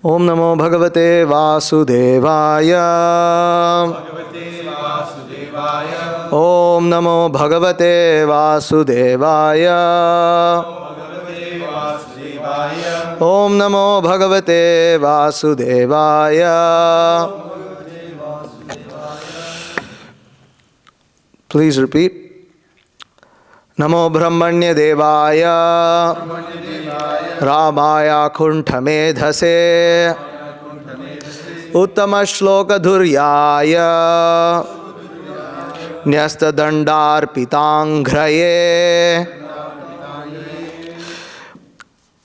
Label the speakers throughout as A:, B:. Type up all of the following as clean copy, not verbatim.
A: Om Namo Bhagavate Vasudevaya. Om Namo Bhagavate Vasudevaya. Om Namo Bhagavate Vasudevaya. Please repeat. Namo Brahmanya Devaya. Ramaya Kuntamedhase. Uttama Shloka Dhuryaya. Nyasta Dandar Pitanghraye.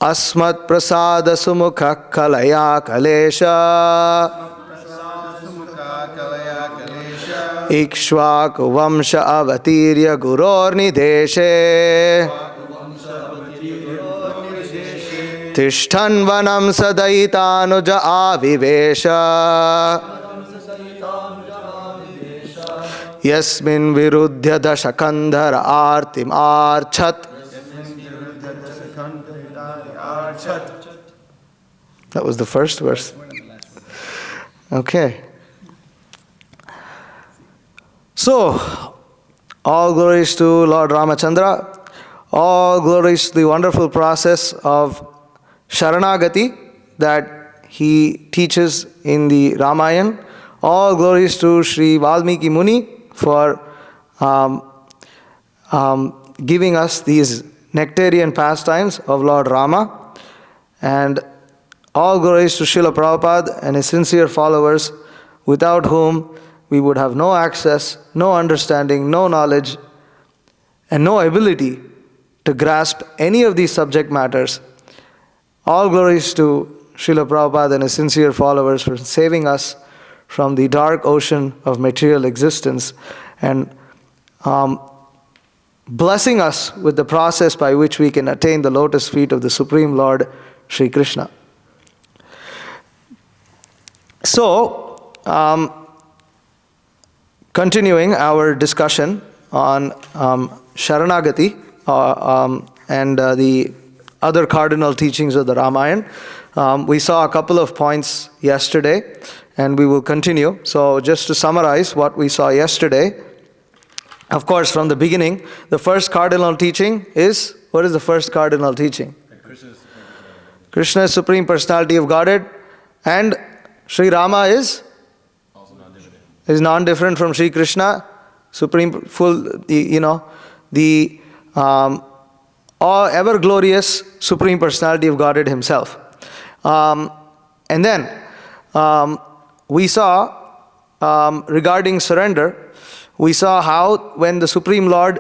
A: Asmat Prasada Sumukha Kalaya Kalesha. Ikshvaku Vamsha Avatirya Guror Nideshe. Tishtan Vanam Sadaitanuja Avivesha. Yasmin Virudhya Dashakandhara Artim Archat. That was the first verse. Okay. So, all glories to Lord Ramachandra. All glories to the wonderful process of Sharanagati that he teaches in the Ramayana. All glories to Sri Valmiki Muni for giving us these nectarian pastimes of Lord Rama. And all glories to Srila Prabhupada and his sincere followers, without whom we would have no access, no understanding, no knowledge, and no ability to grasp any of these subject matters. All glories to Srila Prabhupada and his sincere followers for saving us from the dark ocean of material existence and blessing us with the process by which we can attain the lotus feet of the Supreme Lord Sri Krishna. So, continuing our discussion on Sharanagati and the other cardinal teachings of the Ramayana, we saw a couple of points yesterday and we will continue. So just to summarize what we saw yesterday, of course from the beginning, the first cardinal teaching is, what is the first cardinal teaching? Krishna is Supreme Personality of Godhead, and Sri Rama is non-different from Sri Krishna, Supreme, the ever glorious Supreme Personality of Godhead himself. And then we saw regarding surrender, we saw how when the Supreme Lord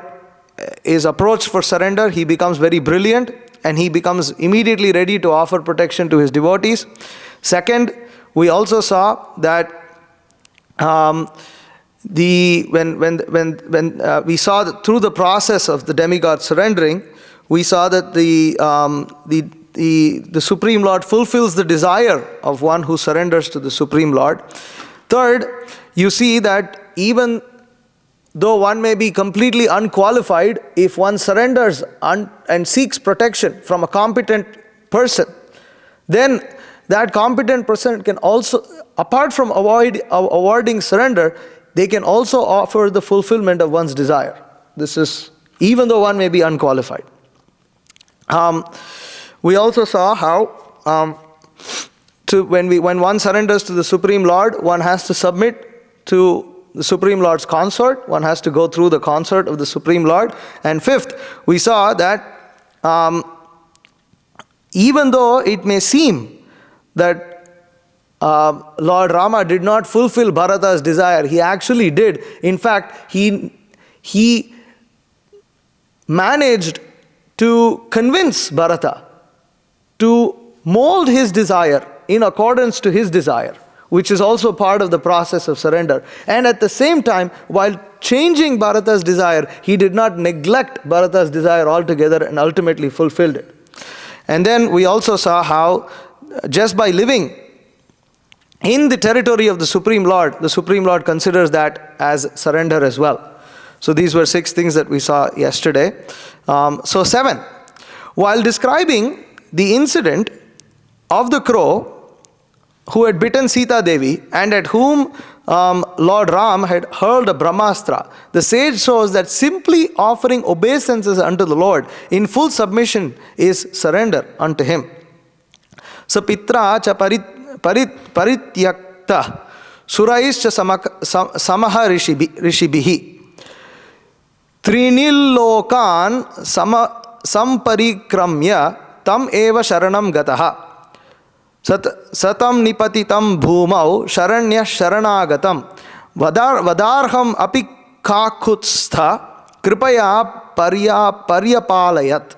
A: is approached for surrender, he becomes very brilliant and he becomes immediately ready to offer protection to his devotees. Second, we also saw that when we saw that through the process of the demigod surrendering, we saw that the Supreme Lord fulfills the desire of one who surrenders to the Supreme Lord. Third, you see that even though one may be completely unqualified, if one surrenders and seeks protection from a competent person, then that competent person can also, apart from awarding surrender, they can also offer the fulfillment of one's desire. This is even though one may be unqualified. We also saw how when one surrenders to the Supreme Lord, one has to submit to the Supreme Lord's consort. One has to go through the consort of the Supreme Lord. And fifth, we saw that even though it may seem that Lord Rama did not fulfill Bharata's desire, he actually did. In fact, he managed to convince Bharata to mold his desire in accordance to his desire, which is also part of the process of surrender. And at the same time, while changing Bharata's desire, he did not neglect Bharata's desire altogether and ultimately fulfilled it. And then we also saw how just by living in the territory of the Supreme Lord considers that as surrender as well. So these were 6 things that we saw yesterday. So 7. While describing the incident of the crow who had bitten Sita Devi and at whom Lord Ram had hurled a Brahmastra, the sage shows that simply offering obeisances unto the Lord in full submission is surrender unto Him. Sapitra cha parityakta suraischa samaha rishibihi trinil lokan samparikramya tam eva sharanam gataha satam nipatitam bhumau sharanya sharanagatam vadarham api kakutstha kripaya paryapalayat.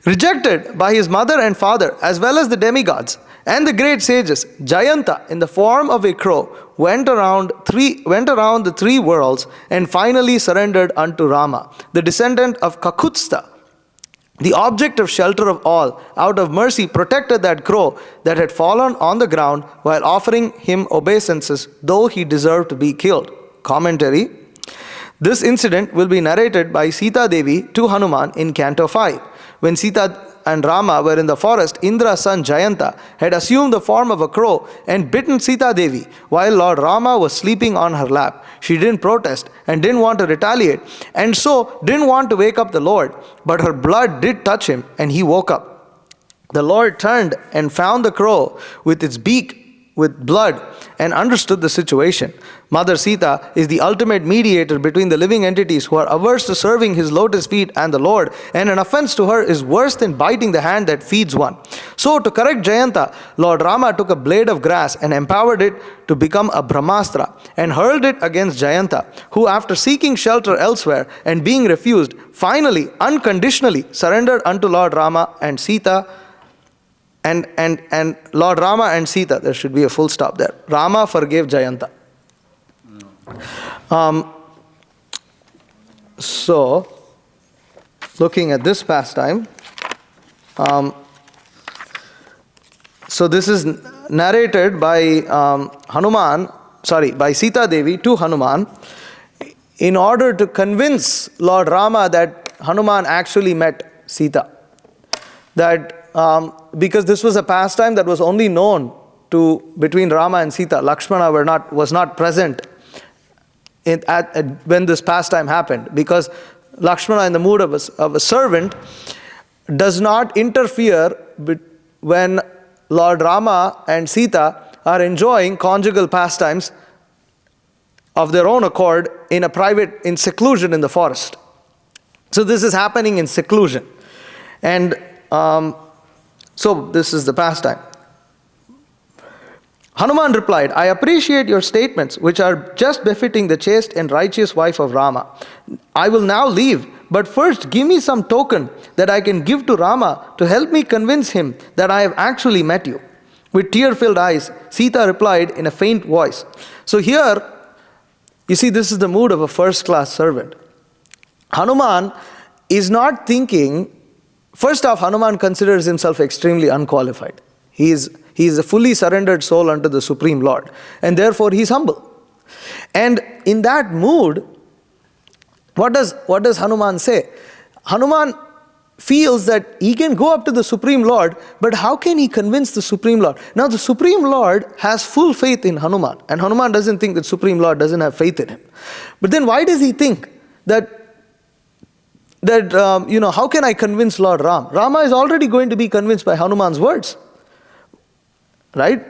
A: Rejected by his mother and father as well as the demigods and the great sages, Jayanta in the form of a crow went around the three worlds and finally surrendered unto Rama, the descendant of Kakutstha. The object of shelter of all, out of mercy, protected that crow that had fallen on the ground while offering him obeisances, though he deserved to be killed. Commentary. This incident will be narrated by Sita Devi to Hanuman in Canto 5. When Sita and Rama were in the forest, Indra's son Jayanta had assumed the form of a crow and bitten Sita Devi while Lord Rama was sleeping on her lap. She didn't protest and didn't want to retaliate, and so didn't want to wake up the Lord, but her blood did touch him and he woke up. The Lord turned and found the crow with its beak with blood and understood the situation. Mother Sita is the ultimate mediator between the living entities who are averse to serving his lotus feet and the Lord, and an offense to her is worse than biting the hand that feeds one. So to correct Jayanta, Lord Rama took a blade of grass and empowered it to become a Brahmastra and hurled it against Jayanta, who after seeking shelter elsewhere and being refused, finally unconditionally surrendered unto Lord Rama and Sita. And Lord Rama and Sita, there should be a full stop there. Rama forgave Jayanta. So, looking at this pastime, so this is narrated by by Sita Devi to Hanuman in order to convince Lord Rama that Hanuman actually met Sita. That because this was a pastime that was only known to between Rama and Sita. Lakshmana was not present when this pastime happened, because Lakshmana, in the mood of a servant, does not interfere when Lord Rama and Sita are enjoying conjugal pastimes of their own accord in seclusion in the forest. So this is happening in seclusion, and so this is the pastime. Hanuman replied, I appreciate your statements, which are just befitting the chaste and righteous wife of Rama. I will now leave, but first give me some token that I can give to Rama to help me convince him that I have actually met you. With tear-filled eyes, Sita replied in a faint voice. So here, you see, this is the mood of a first-class servant. Hanuman is not thinking. First off, Hanuman considers himself extremely unqualified. He is a fully surrendered soul unto the Supreme Lord, and therefore he is humble. And in that mood, what does Hanuman say? Hanuman feels that he can go up to the Supreme Lord, but how can he convince the Supreme Lord? Now the Supreme Lord has full faith in Hanuman, and Hanuman doesn't think that Supreme Lord doesn't have faith in him. But then why does he think that how can I convince Lord Ram? Rama is already going to be convinced by Hanuman's words, right?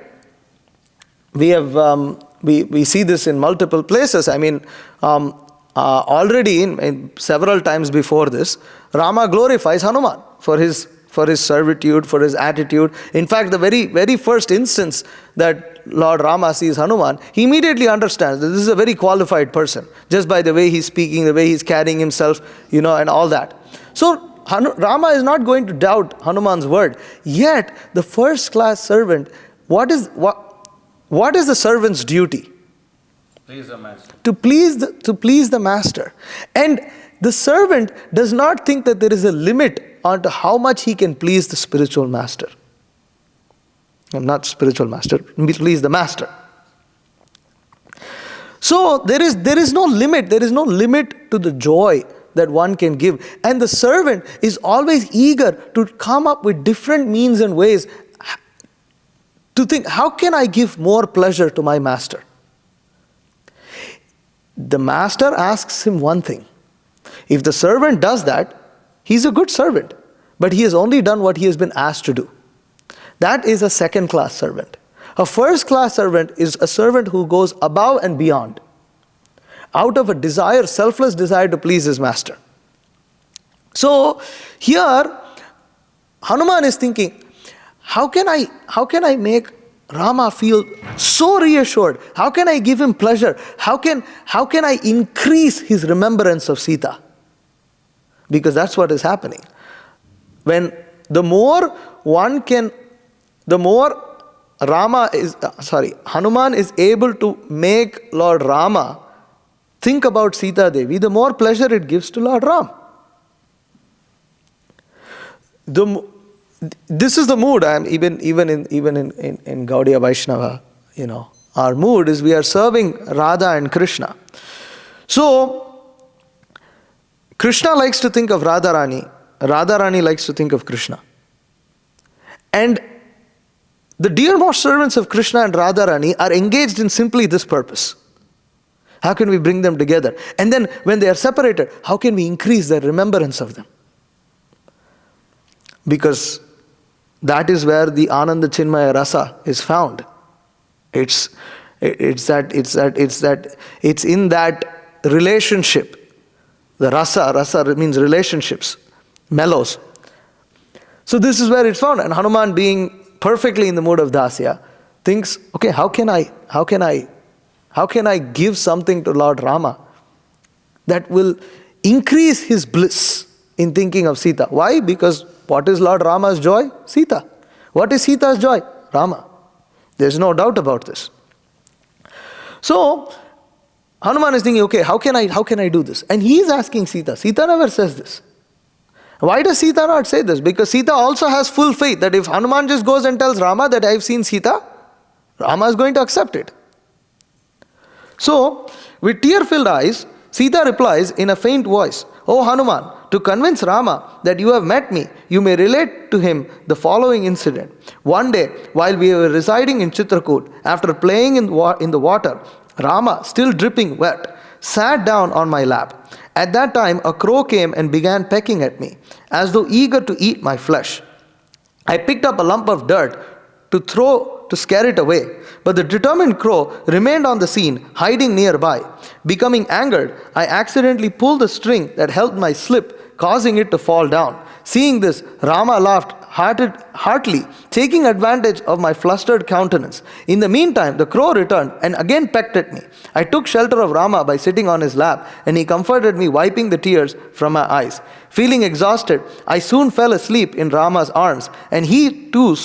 A: We have we see this in multiple places. I mean, already in several times before this, Rama glorifies Hanuman for his servitude, for his attitude. In fact, the very first instance that Lord Rama sees Hanuman, he immediately understands that this is a very qualified person, just by the way he's speaking, the way he's carrying himself, and all that. So Rama is not going to doubt Hanuman's word. Yet the first-class servant, what is the servant's duty?
B: Please the master.
A: To please the master. And the servant does not think that there is a limit onto how much he can please the spiritual master. Not spiritual master, please the master. So there is no limit. There is no limit to the joy that one can give. And the servant is always eager to come up with different means and ways to think, how can I give more pleasure to my master? The master asks him one thing. If the servant does that, he's a good servant, but he has only done what he has been asked to do. That is a second-class servant. A first-class servant is a servant who goes above and beyond, out of a desire, selfless desire to please his master. So here, Hanuman is thinking, how can I make Rama feel so reassured? How can I give him pleasure? How can I increase his remembrance of Sita? Because that's what is happening. When the more Hanuman is able to make Lord Rama think about Sita Devi, the more pleasure it gives to Lord Ram. This is the mood. Even in Gaudiya Vaishnava, our mood is we are serving Radha and Krishna. So Krishna likes to think of Radharani. Radharani likes to think of Krishna. And the dearmost servants of Krishna and Radharani are engaged in simply this purpose. How can we bring them together? And then when they are separated, how can we increase their remembrance of them? Because that is where the Ananda Chinmaya Rasa is found. It's in that relationship. The rasa means relationships, mellows. So this is where it's found. And Hanuman, being perfectly in the mood of dasya, thinks, okay, how can I give something to Lord Rama that will increase his bliss in thinking of Sita? Why? Because what is Lord Rama's joy? Sita. What is Sita's joy? Rama. There's no doubt about this. So Hanuman is thinking, okay, how can I do this? And he is asking Sita. Sita never says this. Why does Sita not say this? Because Sita also has full faith that if Hanuman just goes and tells Rama that I've seen Sita, Rama is going to accept it. So, with tear-filled eyes, Sita replies in a faint voice, "O Hanuman, to convince Rama that you have met me, you may relate to him the following incident. One day, while we were residing in Chitrakoot, after playing in the water, Rama, still dripping wet, sat down on my lap. At that time, a crow came and began pecking at me, as though eager to eat my flesh. I picked up a lump of dirt to scare it away, but the determined crow remained on the scene, hiding nearby. Becoming angered, I accidentally pulled the string that held my slip, causing it to fall down. Seeing this, Rama laughed heartily, taking advantage of my flustered countenance. In the meantime, the crow returned and again pecked at me. I took shelter of Rama by sitting on his lap, and he comforted me, wiping the tears from my eyes. Feeling exhausted, I soon fell asleep in Rama's arms, and he too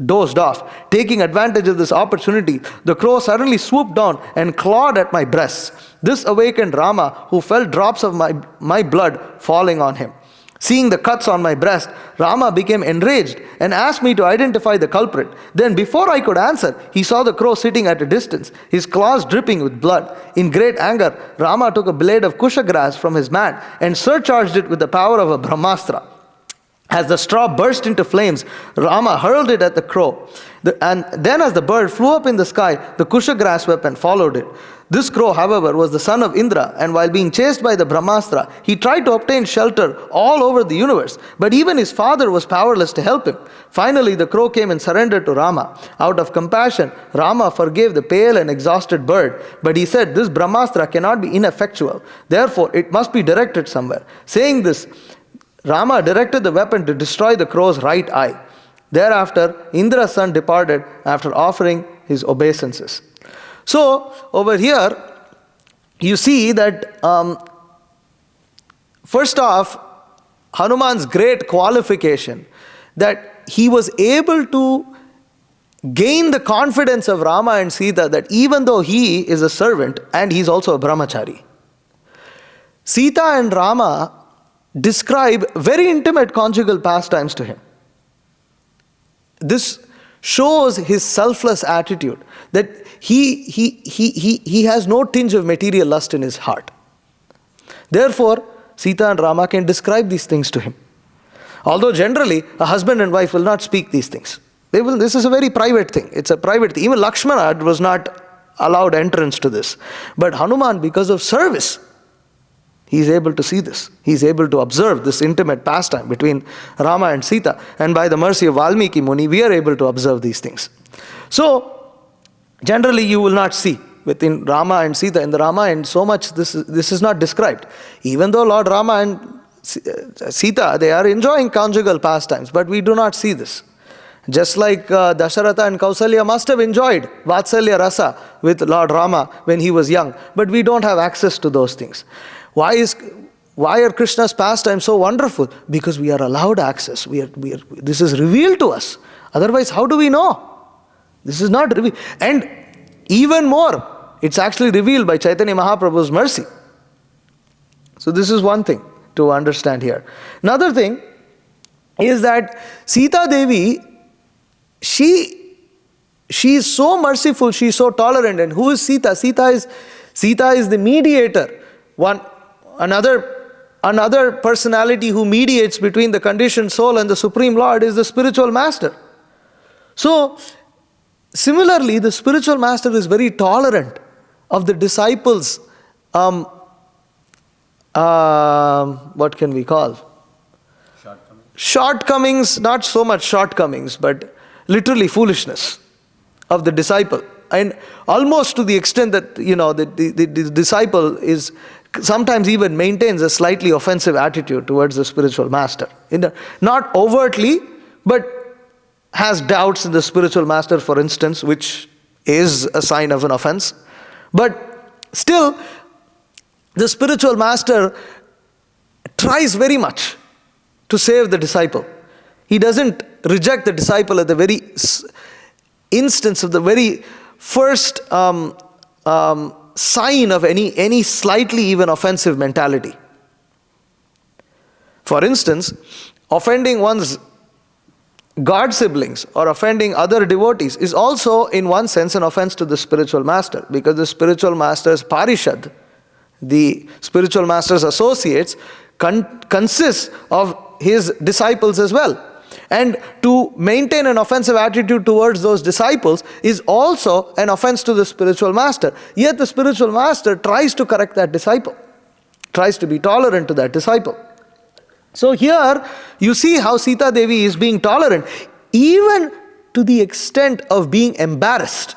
A: dozed off. Taking advantage of this opportunity, the crow suddenly swooped down and clawed at my breasts. This awakened Rama, who felt drops of my blood falling on him. Seeing the cuts on my breast, Rama became enraged and asked me to identify the culprit. Then, before I could answer, he saw the crow sitting at a distance, his claws dripping with blood. In great anger, Rama took a blade of kusha grass from his mat and surcharged it with the power of a brahmastra. As the straw burst into flames, Rama hurled it at the crow. And then as the bird flew up in the sky, the kusha grass weapon followed it. This crow, however, was the son of Indra, and while being chased by the brahmastra, he tried to obtain shelter all over the universe, but even his father was powerless to help him. Finally, the crow came and surrendered to Rama. Out of compassion, Rama forgave the pale and exhausted bird, but he said, "This brahmastra cannot be ineffectual. Therefore, it must be directed somewhere." Saying this, Rama directed the weapon to destroy the crow's right eye. Thereafter, Indra's son departed after offering his obeisances. So, over here, you see that first off, Hanuman's great qualification, that he was able to gain the confidence of Rama and Sita that even though he is a servant and he's also a brahmachari, Sita and Rama describe very intimate conjugal pastimes to him. This shows his selfless attitude, that he has no tinge of material lust in his heart. Therefore, Sita and Rama can describe these things to him. Although generally, a husband and wife will not speak these things. This is a very private thing. It's a private thing. Even Lakshmana was not allowed entrance to this. But Hanuman, because of service, he is able to see this. He is able to observe this intimate pastime between Rama and Sita. And by the mercy of Valmiki Muni, we are able to observe these things. So, generally you will not see within Rama and Sita, in the Ramayana, so much this is not described. Even though Lord Rama and Sita, they are enjoying conjugal pastimes, but we do not see this. Just like Dasharatha and Kausalya must have enjoyed Vatsalya Rasa with Lord Rama when he was young, but we don't have access to those things. Why are Krishna's pastimes so wonderful? Because we are allowed access. This is revealed to us. Otherwise, how do we know? This is not revealed. And even more, it's actually revealed by Chaitanya Mahaprabhu's mercy. So this is one thing to understand here. Another thing is that Sita Devi, she is so merciful, she is so tolerant. And who is Sita? Sita is the mediator. Another personality who mediates between the conditioned soul and the Supreme Lord is the spiritual master. So, similarly, the spiritual master is very tolerant of the disciples' what can we call? Shortcomings, not so much shortcomings, but literally foolishness of the disciple. And almost to the extent that, the disciple is sometimes even maintains a slightly offensive attitude towards the spiritual master. Not overtly, but has doubts in the spiritual master, for instance, which is a sign of an offense. But still, the spiritual master tries very much to save the disciple. He doesn't reject the disciple at the very instance of the very first sign of any slightly even offensive mentality. For instance, offending one's God siblings or offending other devotees is also in one sense an offense to the spiritual master, because the spiritual master's parishad, the spiritual master's associates, consists of his disciples as well. And to maintain an offensive attitude towards those disciples is also an offense to the spiritual master. Yet the spiritual master tries to correct that disciple, tries to be tolerant to that disciple. So here you see how Sita Devi is being tolerant, even to the extent of being embarrassed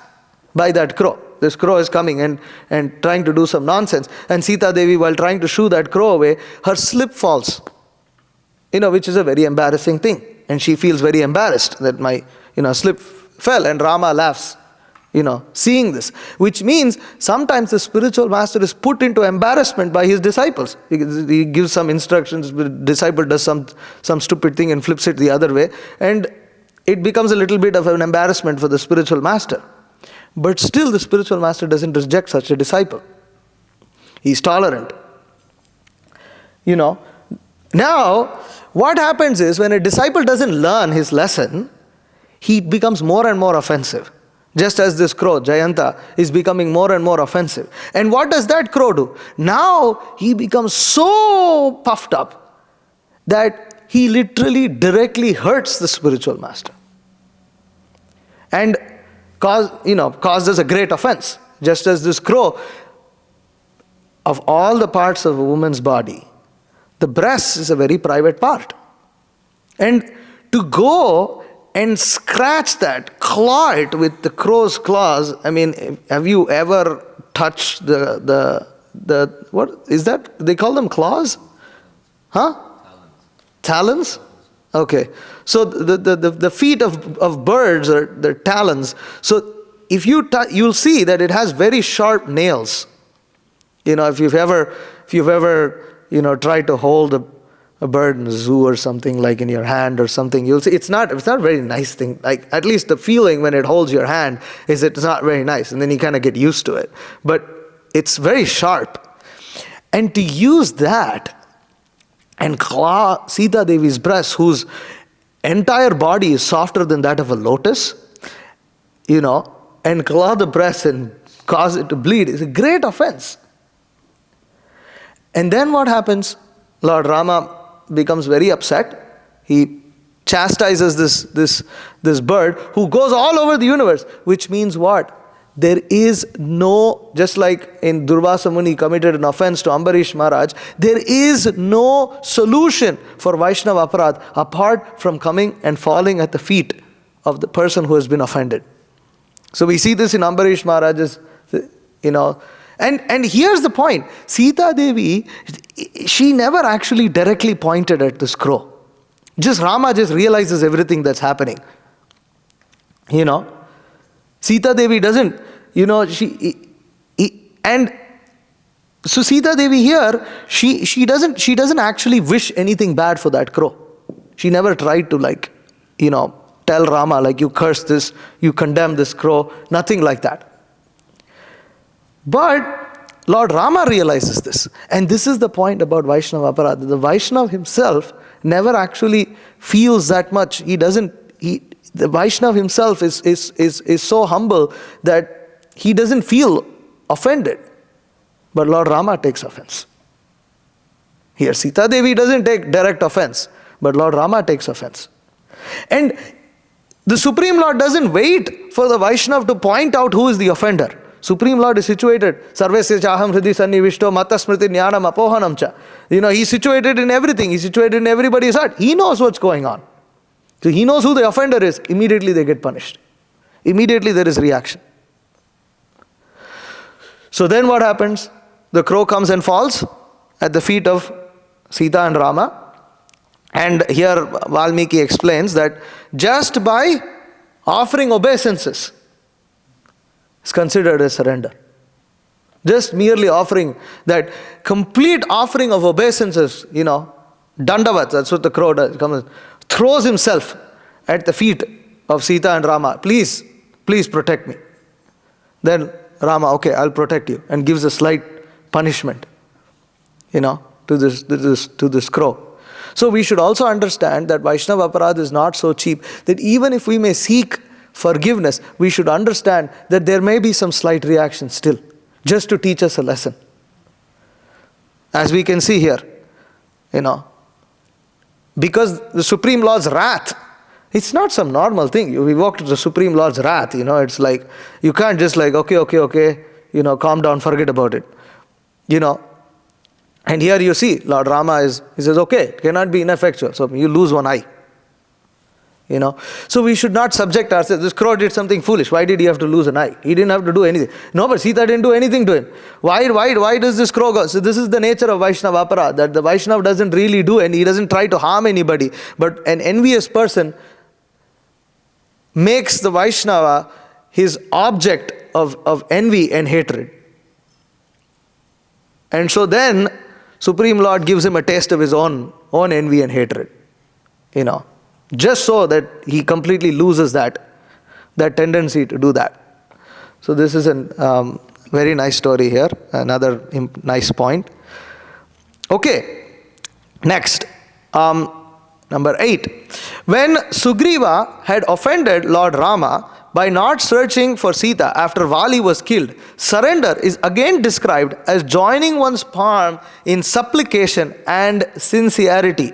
A: by that crow. This crow is coming and trying to do some nonsense. And Sita Devi, while trying to shoo that crow away, her slip falls, which is a very embarrassing thing. And she feels very embarrassed that my, slip fell, and Rama laughs, seeing this. Which means sometimes the spiritual master is put into embarrassment by his disciples. He gives some instructions, the disciple does some stupid thing and flips it the other way, and it becomes a little bit of an embarrassment for the spiritual master. But still the spiritual master doesn't reject such a disciple. He's tolerant. Now, what happens is, when a disciple doesn't learn his lesson, he becomes more and more offensive. Just as this crow, Jayanta, is becoming more and more offensive. And what does that crow do? Now, he becomes so puffed up that he literally directly hurts the spiritual master. And causes a great offense. Just as this crow, of all the parts of a woman's body, the breast is a very private part. And to go and scratch that, claw it with the crow's claws, have you ever touched the what is that? They call them claws? Huh? Talons? Okay. So the feet of birds are their talons. So if you'll see that it has very sharp nails. If you've ever tried to hold a bird in a zoo or something, like in your hand or something, you'll see it's not a very nice thing. Like, at least the feeling when it holds your hand is it's not very nice, and then you kind of get used to it. But it's very sharp. And to use that and claw Sita Devi's breast, whose entire body is softer than that of a lotus, and claw the breast and cause it to bleed is a great offense. And then what happens? Lord Rama becomes very upset. He chastises this bird who goes all over the universe, which means what? There is no, just like in Durvasa Muni committed an offense to Ambarish Maharaj, there is no solution for Vaishnava aparadh apart from coming and falling at the feet of the person who has been offended. So we see this in Ambarish Maharaj's, and here's the point. Sita Devi, she never actually directly pointed at this crow. Rama just realizes everything that's happening. Sita Devi doesn't, and so Sita Devi here, she doesn't actually wish anything bad for that crow. She never tried to tell Rama you curse this, you condemn this crow, nothing like that. But Lord Rama realizes this, and this is the point about Vaishnava aparadha. The Vaishnava himself never actually feels that much. The Vaishnava himself is so humble that he doesn't feel offended. But Lord Rama takes offense. Here Sita Devi doesn't take direct offense, but Lord Rama takes offense. And the Supreme Lord doesn't wait for the Vaishnava to point out who is the offender. Supreme Lord is situated. Sarvesya chaham hridi sannivishto mata smriti jnanam apohanam cha. He's situated in everything. He's situated in everybody's heart. He knows what's going on. So he knows who the offender is. Immediately they get punished. Immediately there is reaction. So then what happens? The crow comes and falls at the feet of Sita and Rama. And here Valmiki explains that just by offering obeisances is considered a surrender. Just merely offering that complete offering of obeisances, dandavat, that's what the crow does, comes, throws himself at the feet of Sita and Rama. Please protect me. Then Rama, okay, I'll protect you, and gives a slight punishment, to this crow. So we should also understand that Vaishnava aparadha is not so cheap, that even if we may seek forgiveness, we should understand that there may be some slight reaction still, just to teach us a lesson. As we can see here, because the Supreme Lord's wrath, it's not some normal thing. You evoke the Supreme Lord's wrath, it's like, you can't just okay, calm down, forget about it. And here you see, Lord Rama he says, okay, it cannot be ineffectual, so you lose one eye. So we should not subject ourselves. This crow did something foolish. Why did he have to lose an eye? He didn't have to do anything. No, but Sita didn't do anything to him. Why does this crow go? So this is the nature of Vaishnava aparadha, that the Vaishnava doesn't really do, and he doesn't try to harm anybody. But an envious person makes the Vaishnava his object of envy and hatred. And so then Supreme Lord gives him a taste of his own envy and hatred. Just so that he completely loses that tendency to do that. So this is a very nice story here, another nice point. Okay, next, number 8. When Sugriva had offended Lord Rama by not searching for Sita after Vali was killed, surrender is again described as joining one's palm in supplication and sincerity.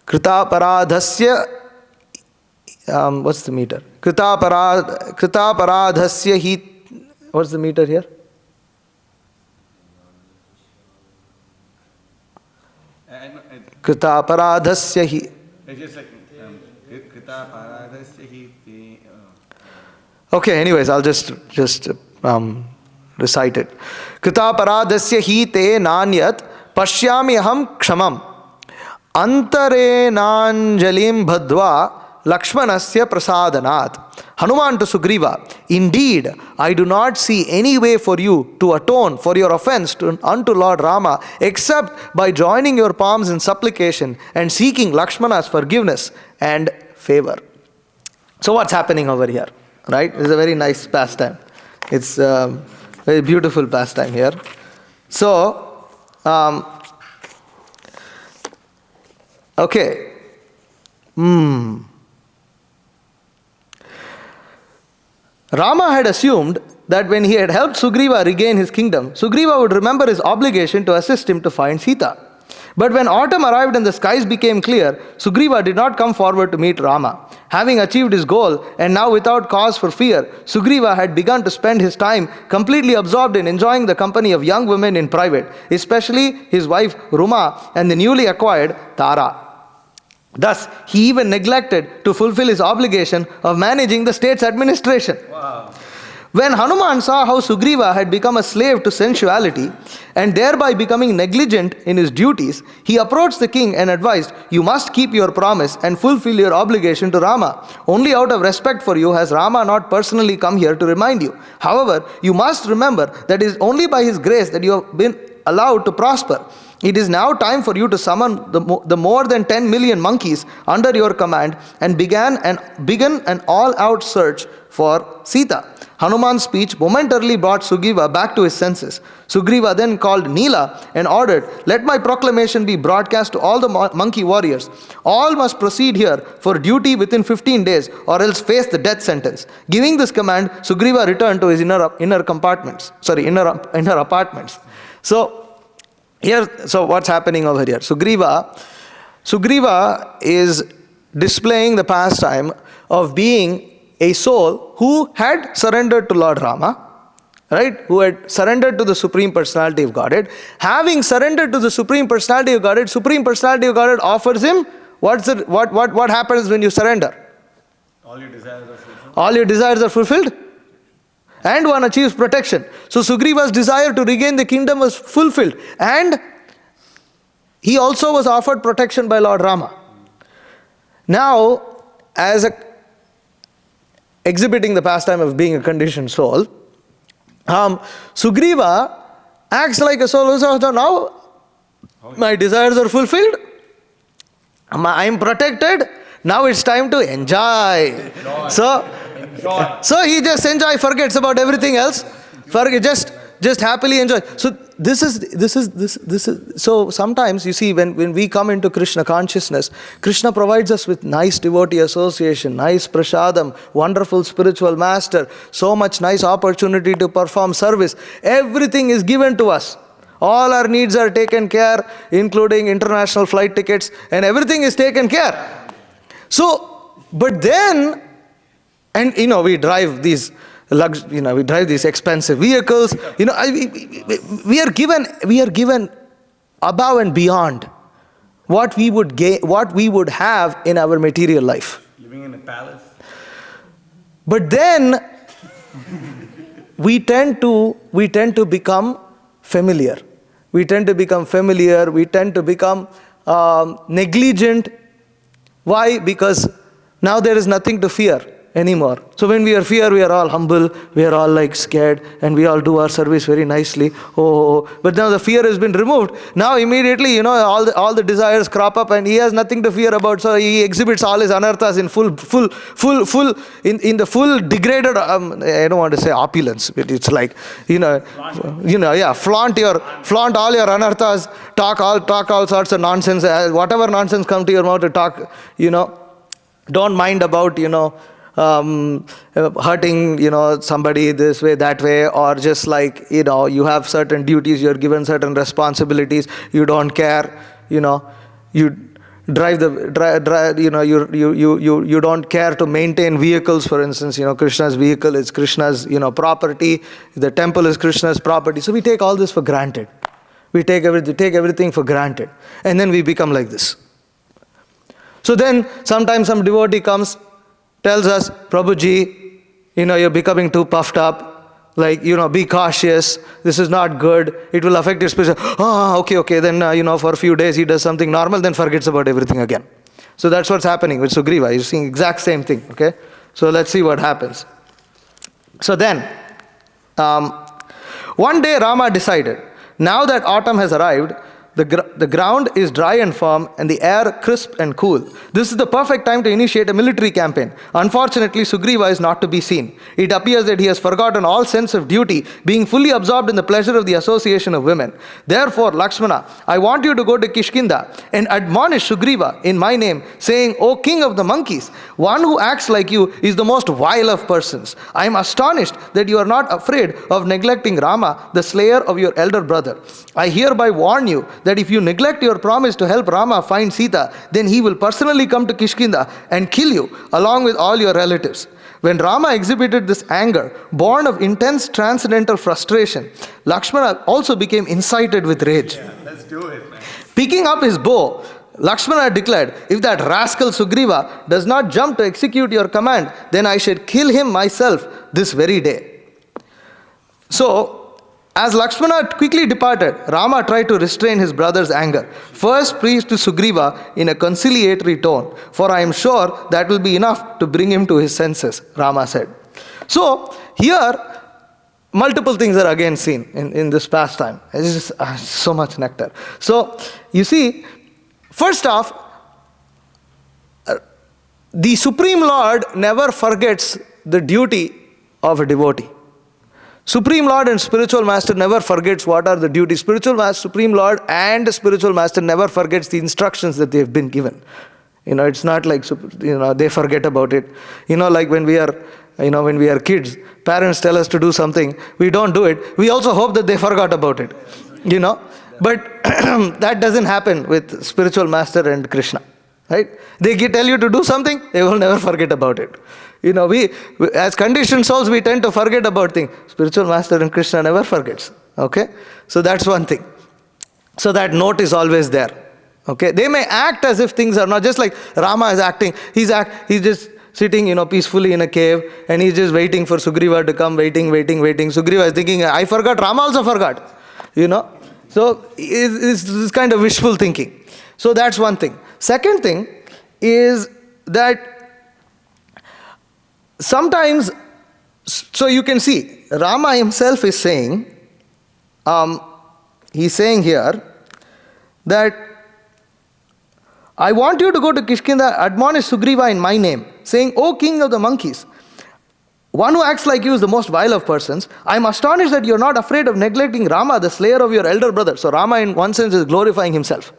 A: Kritaparadhasya, what's the meter? Kritaparadhasya hi, what's the meter here? Kritaparadhasya hi.
B: It's just like Kritaparadhasya hi.
A: Okay, anyways, I'll just recite it. Kritaparadhasya hi te nanyat pashyami aham kshamam. Antarenanjalim bhadva Lakshmanasya prasadanat. Hanuman to Sugriva, indeed, I do not see any way for you to atone for your offense unto Lord Rama except by joining your palms in supplication and seeking Lakshmana's forgiveness and favor. So what's happening over here? Right? It's a very nice pastime. It's a very beautiful pastime here. So, okay. Rama had assumed that when he had helped Sugriva regain his kingdom, Sugriva would remember his obligation to assist him to find Sita. But when autumn arrived and the skies became clear, Sugriva did not come forward to meet Rama. Having achieved his goal, and now without cause for fear, Sugriva had begun to spend his time completely absorbed in enjoying the company of young women in private, especially his wife Ruma and the newly acquired Tara. Thus, he even neglected to fulfill his obligation of managing the state's administration.
B: Wow.
A: When Hanuman saw how Sugriva had become a slave to sensuality and thereby becoming negligent in his duties, he approached the king and advised, "You must keep your promise and fulfill your obligation to Rama. Only out of respect for you has Rama not personally come here to remind you. However, you must remember that it is only by his grace that you have been allowed to prosper. It is now time for you to summon the more than 10 million monkeys under your command and begin an all-out search for Sita." Hanuman's speech momentarily brought Sugriva back to his senses. Sugriva then called Nila and ordered, "Let my proclamation be broadcast to all the monkey warriors. All must proceed here for duty within 15 days or else face the death sentence." Giving this command, Sugriva returned to his inner apartments. So what's happening over here? Sugriva is displaying the pastime of being a soul who had surrendered to Lord Rama, right? Who had surrendered to the Supreme Personality of Godhead. Having surrendered to the Supreme Personality of Godhead, Supreme Personality of Godhead offers him, what happens when you surrender?
B: All your desires are fulfilled.
A: All your desires are fulfilled. And one achieves protection. So Sugriva's desire to regain the kingdom was fulfilled. And he also was offered protection by Lord Rama. Now, as exhibiting the pastime of being a conditioned soul, Sugriva acts like a soul. So now my desires are fulfilled. I am protected. Now it's time to enjoy. So he just forgets about everything else. Just happily enjoy. So this is. So sometimes you see when we come into Krishna consciousness, Krishna provides us with nice devotee association, nice prasadam, wonderful spiritual master, so much nice opportunity to perform service. Everything is given to us. All our needs are taken care, including international flight tickets, and everything is taken care. So, but then, and we drive these expensive vehicles. We are given above and beyond what we would have in our material life.
B: Living in a palace.
A: But then we tend to become familiar. We tend to become negligent. Why? Because now there is nothing to fear anymore. So when we are all humble, we are all like scared, and we all do our service very nicely. But now the fear has been removed. Now immediately, all the desires crop up, and he has nothing to fear about. So he exhibits all his anarthas in the full degraded. I don't want to say opulence, but it's like flaunt all your anarthas, talk all sorts of nonsense, whatever nonsense come to your mouth to talk. Don't mind about hurting somebody this way, that way, or just like you have certain duties, you're given certain responsibilities, you don't care, you drive you don't care to maintain vehicles. For instance, Krishna's vehicle is Krishna's property, the temple is Krishna's property. So we take all this for granted. We take everything for granted, and then we become like this. So then sometimes some devotee comes, tells us, "Prabhuji, you're becoming too puffed up. Be cautious. This is not good. It will affect your spiritual." Okay. Then, for a few days he does something normal, then forgets about everything again. So that's what's happening with Sugriva. He's seeing exact same thing. Okay. So let's see what happens. So then, one day Rama decided, now that autumn has arrived, The ground is dry and firm, and the air crisp and cool. This is the perfect time to initiate a military campaign. Unfortunately, Sugriva is not to be seen. It appears that he has forgotten all sense of duty, being fully absorbed in the pleasure of the association of women. Therefore, Lakshmana, I want you to go to Kishkinda and admonish Sugriva in my name, saying, O king of the monkeys, one who acts like you is the most vile of persons. I am astonished that you are not afraid of neglecting Rama, the slayer of your elder brother. I hereby warn you that if you neglect your promise to help Rama find Sita, then he will personally come to Kishkinda and kill you along with all your relatives. When Rama exhibited this anger, born of intense transcendental frustration, Lakshmana also became incited with rage.
B: Yeah, let's do it, man.
A: Picking up his bow, Lakshmana declared, if that rascal Sugriva does not jump to execute your command, then I should kill him myself this very day. So, as Lakshmana quickly departed, Rama tried to restrain his brother's anger. First preached to Sugriva in a conciliatory tone, for I am sure that will be enough to bring him to his senses, Rama said. So, here, multiple things are again seen in this pastime. It's just so much nectar. So, you see, first off, the Supreme Lord never forgets the duty of a devotee. Supreme Lord and Spiritual Master never forgets what are the duties. Supreme Lord and Spiritual Master never forgets the instructions that they have been given. It's not like, they forget about it. Like when we are kids, parents tell us to do something, we don't do it. We also hope that they forgot about it. But that doesn't happen with Spiritual Master and Krishna. Right? They tell you to do something, they will never forget about it. We as conditioned souls, we tend to forget about things. Spiritual Master and Krishna never forgets. Okay? So that's one thing. So that note is always there. Okay? They may act as if things are not, just like Rama is acting. He's just sitting, peacefully in a cave, and he's just waiting for Sugriva to come, waiting. Sugriva is thinking, I forgot, Rama also forgot. So it's this kind of wishful thinking. So that's one thing. Second thing is that sometimes, so you can see, Rama himself is saying, he's saying here that I want you to go to Kishkinda, admonish Sugriva in my name, saying, O king of the monkeys, one who acts like you is the most vile of persons. I am astonished that you are not afraid of neglecting Rama, the slayer of your elder brother. So Rama in one sense is glorifying himself.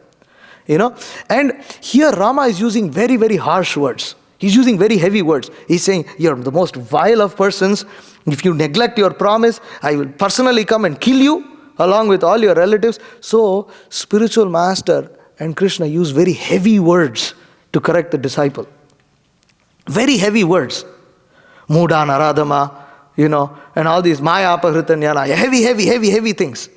A: And here Rama is using very, very harsh words. He's using very heavy words. He's saying, you're the most vile of persons. If you neglect your promise, I will personally come and kill you along with all your relatives. So, Spiritual Master and Krishna use very heavy words to correct the disciple. Very heavy words. Muda Naradama, and all these Maya Apahritanyana, heavy things.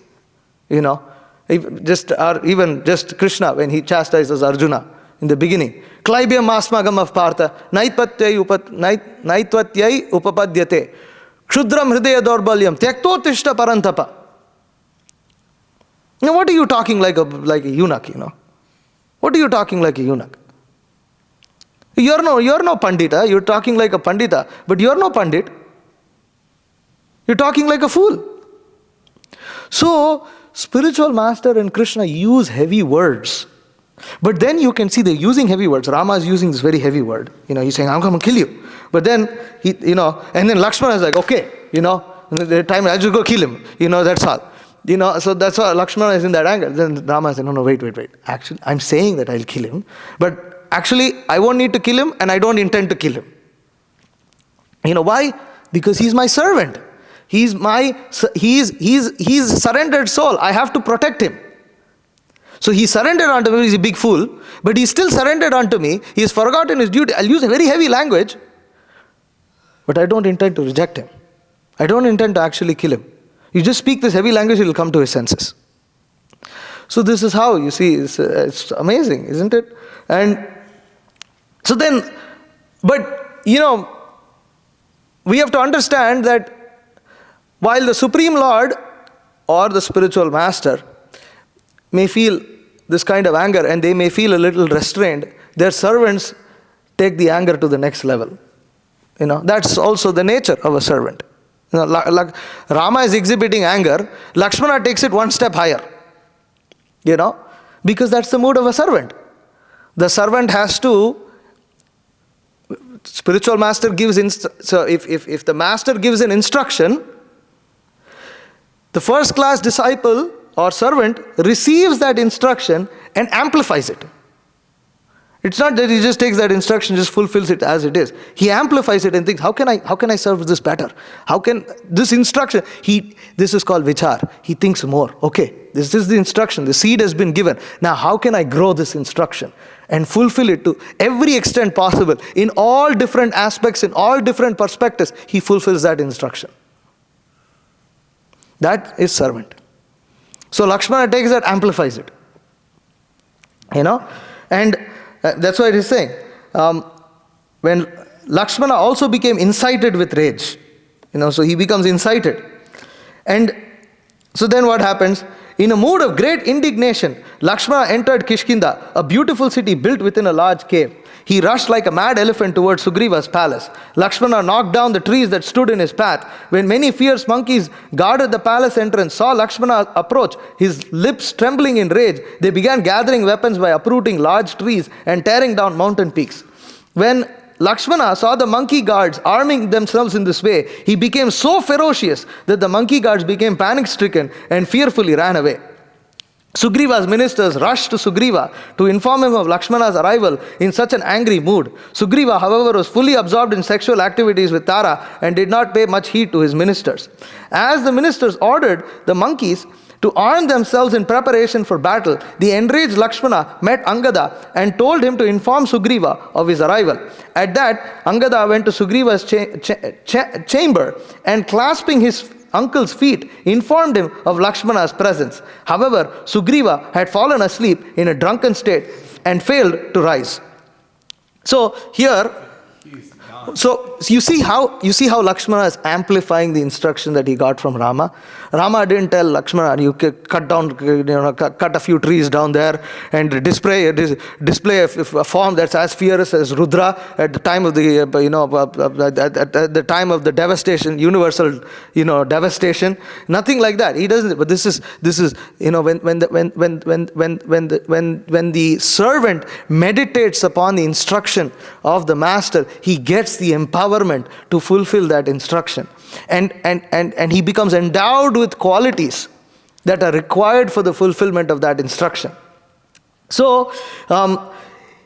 A: Even just Krishna when he chastises Arjuna in the beginning. Klaibyam asmagam of partha, naitvatyai upapadyate, kshudram hridaya dorbalyam, tyaktotishta parantapa. What are you talking like a eunuch, What are you talking like a eunuch? You're no pandita, you're talking like a pandita, but you're no pandit. You're talking like a fool. So, Spiritual Master and Krishna use heavy words. But then you can see they're using heavy words. Rama is using this very heavy word. He's saying, I'm going to kill you. But then, and then Lakshmana is like, okay, the time I'll just go kill him. That's all. So that's why Lakshmana is in that anger. Then Rama says, no, wait. Actually, I'm saying that I'll kill him. But actually, I won't need to kill him and I don't intend to kill him. Why? Because he's my servant. He's surrendered soul. I have to protect him. So he surrendered unto me. He's a big fool, but he's still surrendered unto me. He has forgotten his duty. I'll use a very heavy language, but I don't intend to reject him. I don't intend to actually kill him. You just speak this heavy language, he'll come to his senses. So this is how, you see, it's amazing, isn't it? And so then, but we have to understand that while the Supreme Lord or the Spiritual Master may feel this kind of anger and they may feel a little restrained, their servants take the anger to the next level. That's also the nature of a servant. Rama is exhibiting anger, Lakshmana takes it one step higher. Because that's the mood of a servant. The servant has to, spiritual master gives, so if the master gives an instruction, the first class disciple or servant receives that instruction and amplifies it. It's not that he just takes that instruction, just fulfills it as it is. He amplifies it and thinks, how can I serve this better? How can this instruction, this is called vichar. He thinks more. Okay, this is the instruction. The seed has been given. Now how can I grow this instruction and fulfill it to every extent possible? In all different aspects, in all different perspectives, he fulfills that instruction. That is servant. So Lakshmana takes that, amplifies it. And that's what it is saying. When Lakshmana also became incited with rage, so he becomes incited. And so then what happens? In a mood of great indignation, Lakshmana entered Kishkinda, a beautiful city built within a large cave. He rushed like a mad elephant towards Sugriva's palace. Lakshmana knocked down the trees that stood in his path. When many fierce monkeys guarded the palace entrance, saw Lakshmana approach, his lips trembling in rage, they began gathering weapons by uprooting large trees and tearing down mountain peaks. When Lakshmana saw the monkey guards arming themselves in this way, he became so ferocious that the monkey guards became panic-stricken and fearfully ran away. Sugriva's ministers rushed to Sugriva to inform him of Lakshmana's arrival in such an angry mood. Sugriva, however, was fully absorbed in sexual activities with Tara and did not pay much heed to his ministers. As the ministers ordered the monkeys to arm themselves in preparation for battle, the enraged Lakshmana met Angada and told him to inform Sugriva of his arrival. At that, Angada went to Sugriva's chamber and, clasping his uncle's feet, informed him of Lakshmana's presence. However, Sugriva had fallen asleep in a drunken state and failed to rise. So here, so you see how Lakshmana is amplifying the instruction that he got from Rama. Rama didn't tell Lakshmana, you cut a few trees down there and display a form that's as fierce as Rudra at the time of the at the time of the devastation, universal devastation. Nothing like that. He doesn't. But this is when the servant meditates upon the instruction of the master, he gets the empowerment to fulfill that instruction. And he becomes endowed with qualities that are required for the fulfillment of that instruction. So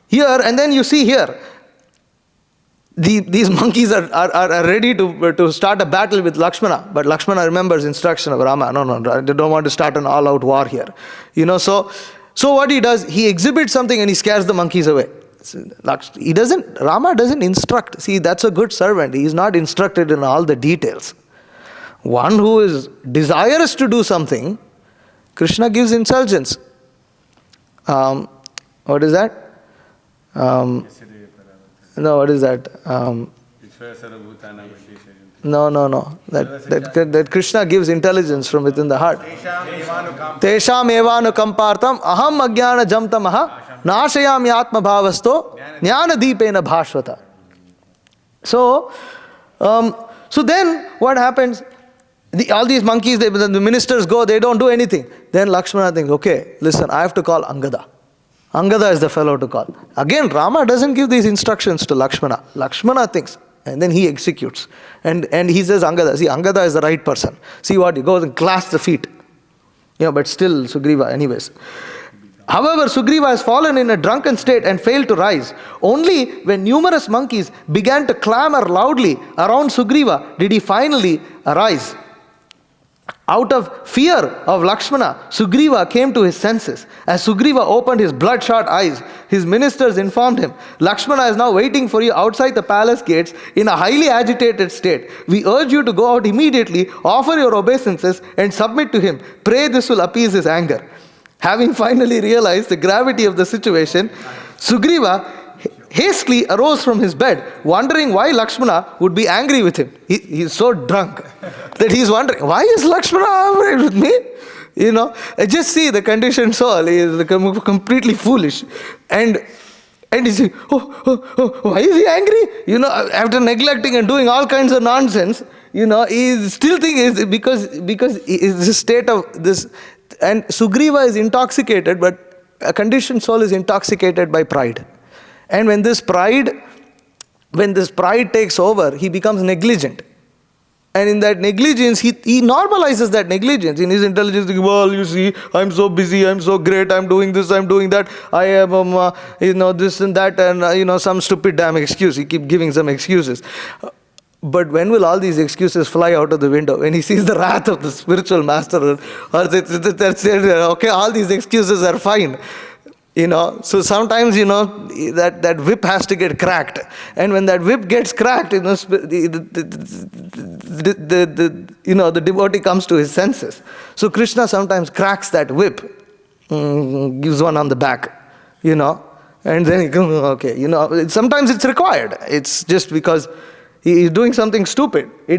A: here, and then you see here, these monkeys are ready to start a battle with Lakshmana, but Lakshmana remembers instruction of Rama. No, they don't want to start an all-out war here. So what he does, he exhibits something and he scares the monkeys away. Rama doesn't instruct. See, that's a good servant. He is not instructed in all the details. One who is desirous to do something, Krishna gives indulgence. What is that? No, what is that? No. That Krishna gives intelligence from within the heart. Tesham evanu kampartam aham ajnana jamtamaha nashayami atma bhavasto jnana deepena bhashvata. So then what happens? All these monkeys, the ministers go, they don't do anything. Then Lakshmana thinks, okay, listen, I have to call Angada. Angada is the fellow to call. Again, Rama doesn't give these instructions to Lakshmana. Lakshmana thinks, and then he executes. And he says, Angada, see, Angada is the right person. See what, he goes and clasps the feet. But still Sugriva, anyways. However, Sugriva has fallen in a drunken state and failed to rise. Only when numerous monkeys began to clamor loudly around Sugriva did he finally arise. Out of fear of Lakshmana, Sugriva came to his senses. As Sugriva opened his bloodshot eyes, his ministers informed him, Lakshmana is now waiting for you outside the palace gates in a highly agitated state. We urge you to go out immediately, offer your obeisances, and submit to him. Pray this will appease his anger. Having finally realized the gravity of the situation, Sugriva hastily arose from his bed, wondering why Lakshmana would be angry with him. He's so drunk that he's wondering, why is Lakshmana angry with me? Just see the conditioned soul. He is completely foolish. And he says, why is he angry? After neglecting and doing all kinds of nonsense, he still thinks because it's the state of this. And Sugriva is intoxicated, but a conditioned soul is intoxicated by pride. And when this pride takes over, he becomes negligent. And in that negligence, he normalizes that negligence. In his intelligence, well, you see, I'm so busy, I'm so great, I'm doing this, I'm doing that, I am, this and that, and, some stupid damn excuse. He keeps giving some excuses. But when will all these excuses fly out of the window? When he sees the wrath of the spiritual master, okay, all these excuses are fine. So sometimes, that whip has to get cracked. And when that whip gets cracked, the devotee comes to his senses. So Krishna sometimes cracks that whip, gives one on the back, and then he goes, okay, sometimes it's required. It's just because he is doing something stupid. The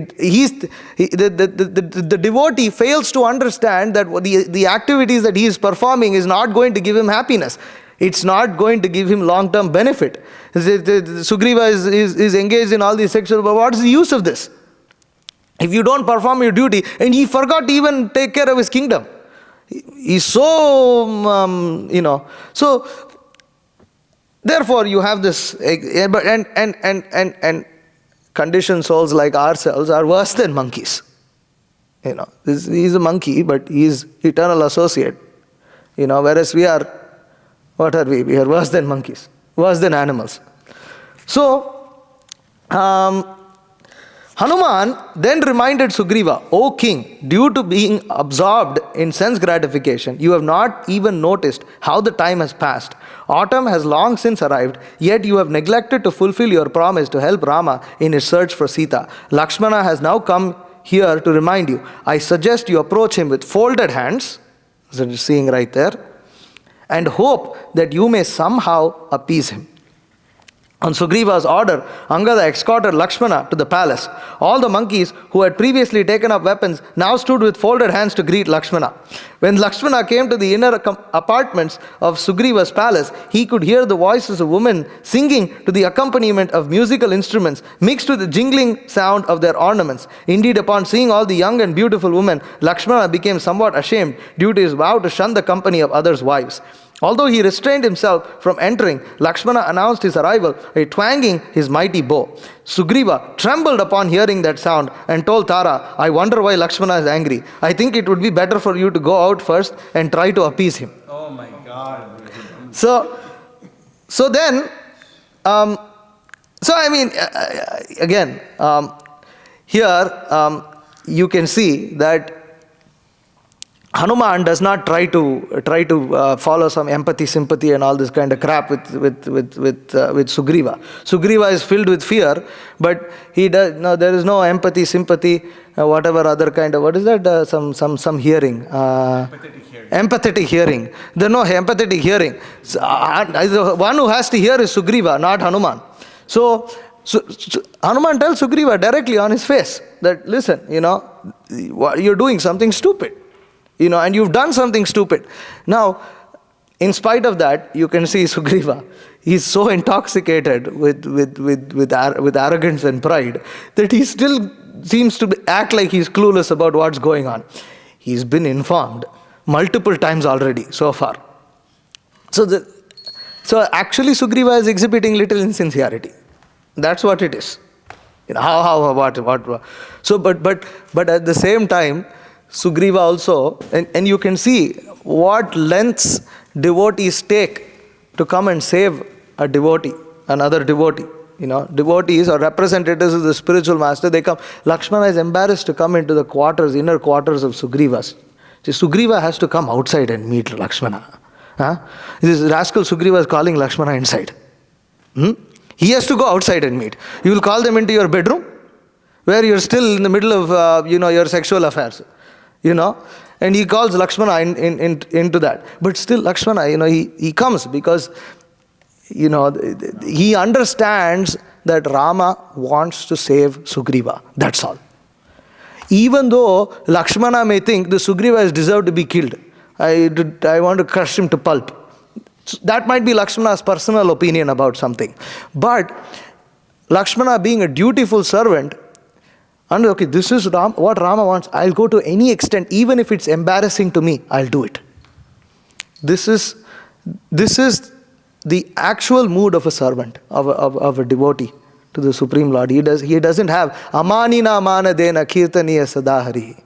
A: devotee fails to understand that the activities that he is performing is not going to give him happiness. It's not going to give him long-term benefit. Sugriva is engaged in all these sexual, but what is the use of this? If you don't perform your duty, and he forgot to even take care of his kingdom. He's so, so therefore you have this, and conditioned souls like ourselves are worse than monkeys. He's a monkey, but he's eternal associate. Whereas we are, what are we? We are worse than monkeys, worse than animals. So, Hanuman then reminded Sugriva, O king, due to being absorbed in sense gratification, you have not even noticed how the time has passed. Autumn has long since arrived, yet you have neglected to fulfill your promise to help Rama in his search for Sita. Lakshmana has now come here to remind you. I suggest you approach him with folded hands, so you're seeing right there, and hope that you may somehow appease him. On Sugriva's order, Angada escorted Lakshmana to the palace. All the monkeys who had previously taken up weapons now stood with folded hands to greet Lakshmana. When Lakshmana came to the inner apartments of Sugriva's palace, he could hear the voices of women singing to the accompaniment of musical instruments mixed with the jingling sound of their ornaments. Indeed, upon seeing all the young and beautiful women, Lakshmana became somewhat ashamed due to his vow to shun the company of others' wives. Although he restrained himself from entering, Lakshmana announced his arrival by twanging his mighty bow. Sugriva trembled upon hearing that sound and told Tara, I wonder why Lakshmana is angry. I think it would be better for you to go out first and try to appease him.
B: Oh my God.
A: So then, here you can see that Hanuman does not try to follow some empathy, sympathy, and all this kind of crap with Sugriva. Sugriva is filled with fear, but there is no empathy, sympathy, whatever other kind of, what is that? Some hearing.
B: Empathetic hearing.
A: Empathetic hearing. There is no empathetic hearing. The one who has to hear is Sugriva, not Hanuman. So Hanuman tells Sugriva directly on his face that, listen, you're doing something stupid. And you've done something stupid. Now, in spite of that, you can see Sugriva. He's so intoxicated with arrogance and pride that he still seems to act like he's clueless about what's going on. He's been informed multiple times already so far. So actually Sugriva is exhibiting little insincerity. That's what it is. What? So, but at the same time, Sugriva also, and you can see what lengths devotees take to come and save a devotee, another devotee. Devotees or representatives of the spiritual master, they come. Lakshmana is embarrassed to come into the inner quarters of Sugriva's. Sugriva has to come outside and meet Lakshmana. This rascal Sugriva is calling Lakshmana inside. He has to go outside and meet. You will call them into your bedroom, where you're still in the middle of your sexual affairs. And he calls Lakshmana into that. But still Lakshmana, he comes because, he understands that Rama wants to save Sugriva. That's all. Even though Lakshmana may think the Sugriva is deserved to be killed. I want to crush him to pulp. That might be Lakshmana's personal opinion about something. But Lakshmana, being a dutiful servant, and okay, this is what Rama wants. I'll go to any extent, even if it's embarrassing to me, I'll do it. This is This is the actual mood of a servant, of a devotee to the Supreme Lord. He doesn't have amanina manadena kirtaniya sadahari.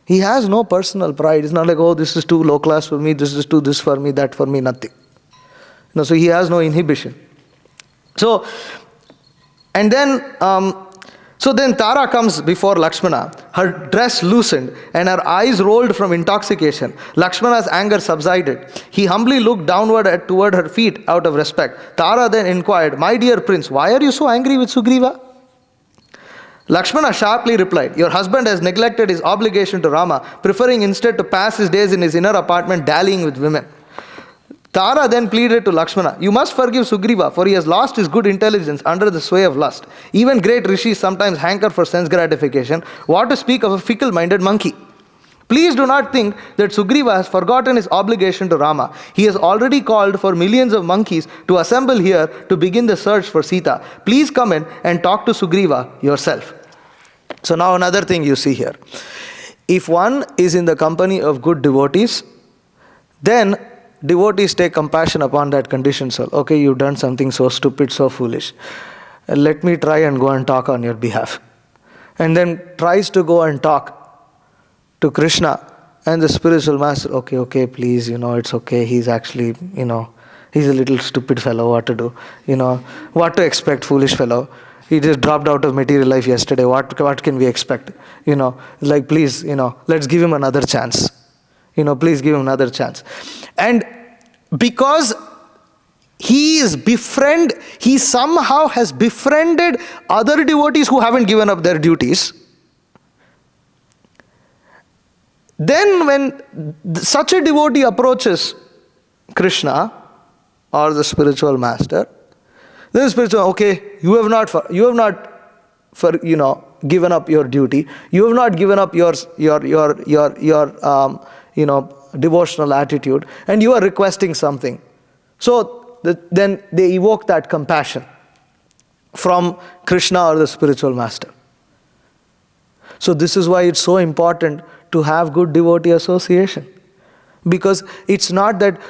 A: He has no personal pride. It's not like, oh, this is too low class for me, this is too this for me, that for me, nothing. No, so he has no inhibition. So, and then, so then Tara comes before Lakshmana, her dress loosened and her eyes rolled from intoxication. Lakshmana's anger subsided. He humbly looked downward toward her feet out of respect. Tara then inquired, my dear prince, why are you so angry with Sugriva? Lakshmana sharply replied, your husband has neglected his obligation to Rama, preferring instead to pass his days in his inner apartment dallying with women. Tara then pleaded to Lakshmana, you must forgive Sugriva, for he has lost his good intelligence under the sway of lust. Even great rishis sometimes hanker for sense gratification. What to speak of a fickle-minded monkey? Please do not think that Sugriva has forgotten his obligation to Rama. He has already called for millions of monkeys to assemble here to begin the search for Sita. Please come in and talk to Sugriva yourself. So now another thing you see here. If one is in the company of good devotees, then devotees take compassion upon that conditioned soul. Okay, you've done something so stupid, so foolish. Let me try and go and talk on your behalf. And then tries to go and talk to Krishna and the spiritual master. Okay, please, it's okay. He's actually, he's a little stupid fellow. What to do? What to expect, foolish fellow. He just dropped out of material life yesterday. What can we expect? Like, please, let's give him another chance. Please give him another chance. And because he somehow has befriended other devotees who haven't given up their duties, then when such a devotee approaches Krishna or the spiritual master, then the spiritual, okay, you have not given up your duty. You have not given up your devotional attitude, and you are requesting something. So then they evoke that compassion from Krishna or the spiritual master. So this is why it's so important to have good devotee association. Because it's not that,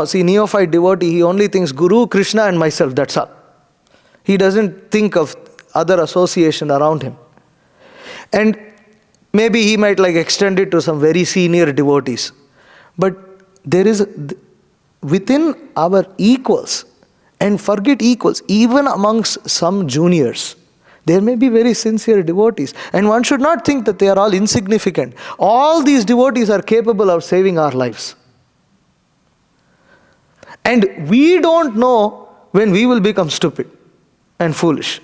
A: see, neophyte devotee, he only thinks Guru, Krishna and myself, that's all. He doesn't think of other association around him. And maybe he might extend it to some very senior devotees. But there is, within our equals, and forget equals, even amongst some juniors, there may be very sincere devotees. And one should not think that they are all insignificant. All these devotees are capable of saving our lives. And we don't know when we will become stupid and foolish.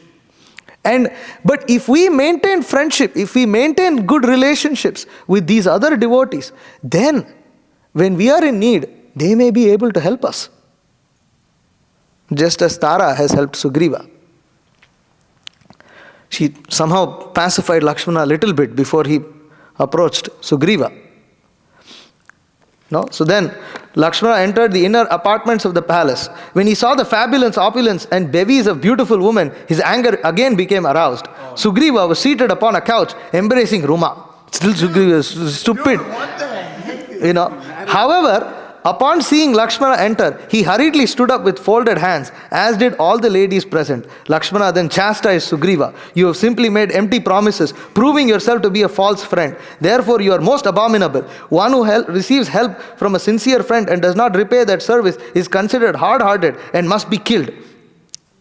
A: But if we maintain friendship, if we maintain good relationships with these other devotees, then when we are in need, they may be able to help us. Just as Tara has helped Sugriva. She somehow pacified Lakshmana a little bit before he approached Sugriva. No? So then Lakshmana entered the inner apartments of the palace. When he saw the fabulous opulence and bevies of beautiful women, his anger again became aroused. Sugriva was seated upon a couch, embracing Ruma. Still Sugriva is stupid. However, upon seeing Lakshmana enter, he hurriedly stood up with folded hands, as did all the ladies present. Lakshmana then chastised Sugriva. You have simply made empty promises, proving yourself to be a false friend. Therefore, you are most abominable. One who receives help from a sincere friend and does not repay that service is considered hard-hearted and must be killed.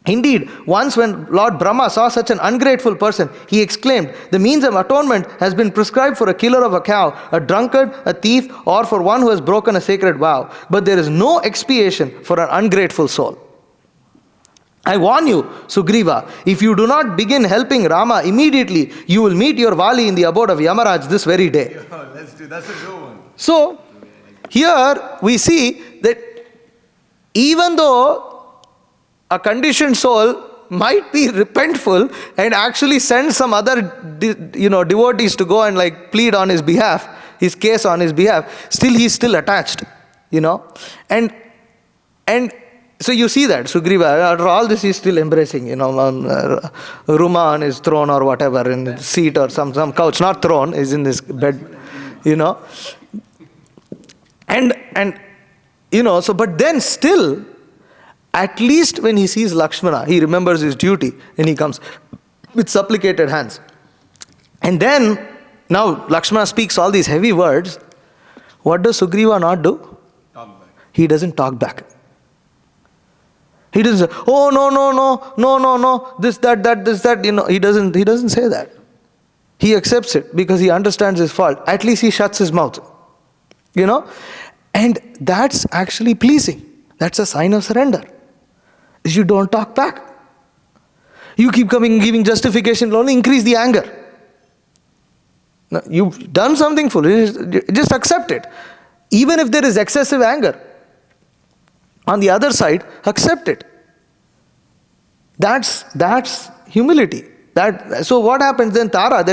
A: Indeed, once when Lord Brahma saw such an ungrateful person, he exclaimed, the means of atonement has been prescribed for a killer of a cow, a drunkard, a thief, or for one who has broken a sacred vow. But there is no expiation for an ungrateful soul. I warn you, Sugriva, if you do not begin helping Rama immediately, you will meet your Vali in the abode of Yamaraj this very day.
B: That's a good one.
A: So, here we see that even though a conditioned soul might be repentful and actually send some other devotees to go and plead on his behalf, his case on his behalf, still he is still attached, and so you see that Sugriva, after all this, he is still embracing, Ruma on his throne or whatever, in his seat or some couch, not throne, is in this bed, and But then still, at least when he sees Lakshmana, he remembers his duty and he comes with supplicated hands. And then, now Lakshmana speaks all these heavy words. What does Sugriva not do?
B: Talk back.
A: He doesn't talk back. He doesn't say, oh, no, this, that. He doesn't say that. He accepts it because he understands his fault. At least he shuts his mouth. And that's actually pleasing. That's a sign of surrender. You don't talk back. You keep coming, giving justification, will only increase the anger. Now, you've done something foolish, just accept it. Even if there is excessive anger, on the other side, accept it. That's humility. So what happens then? Tara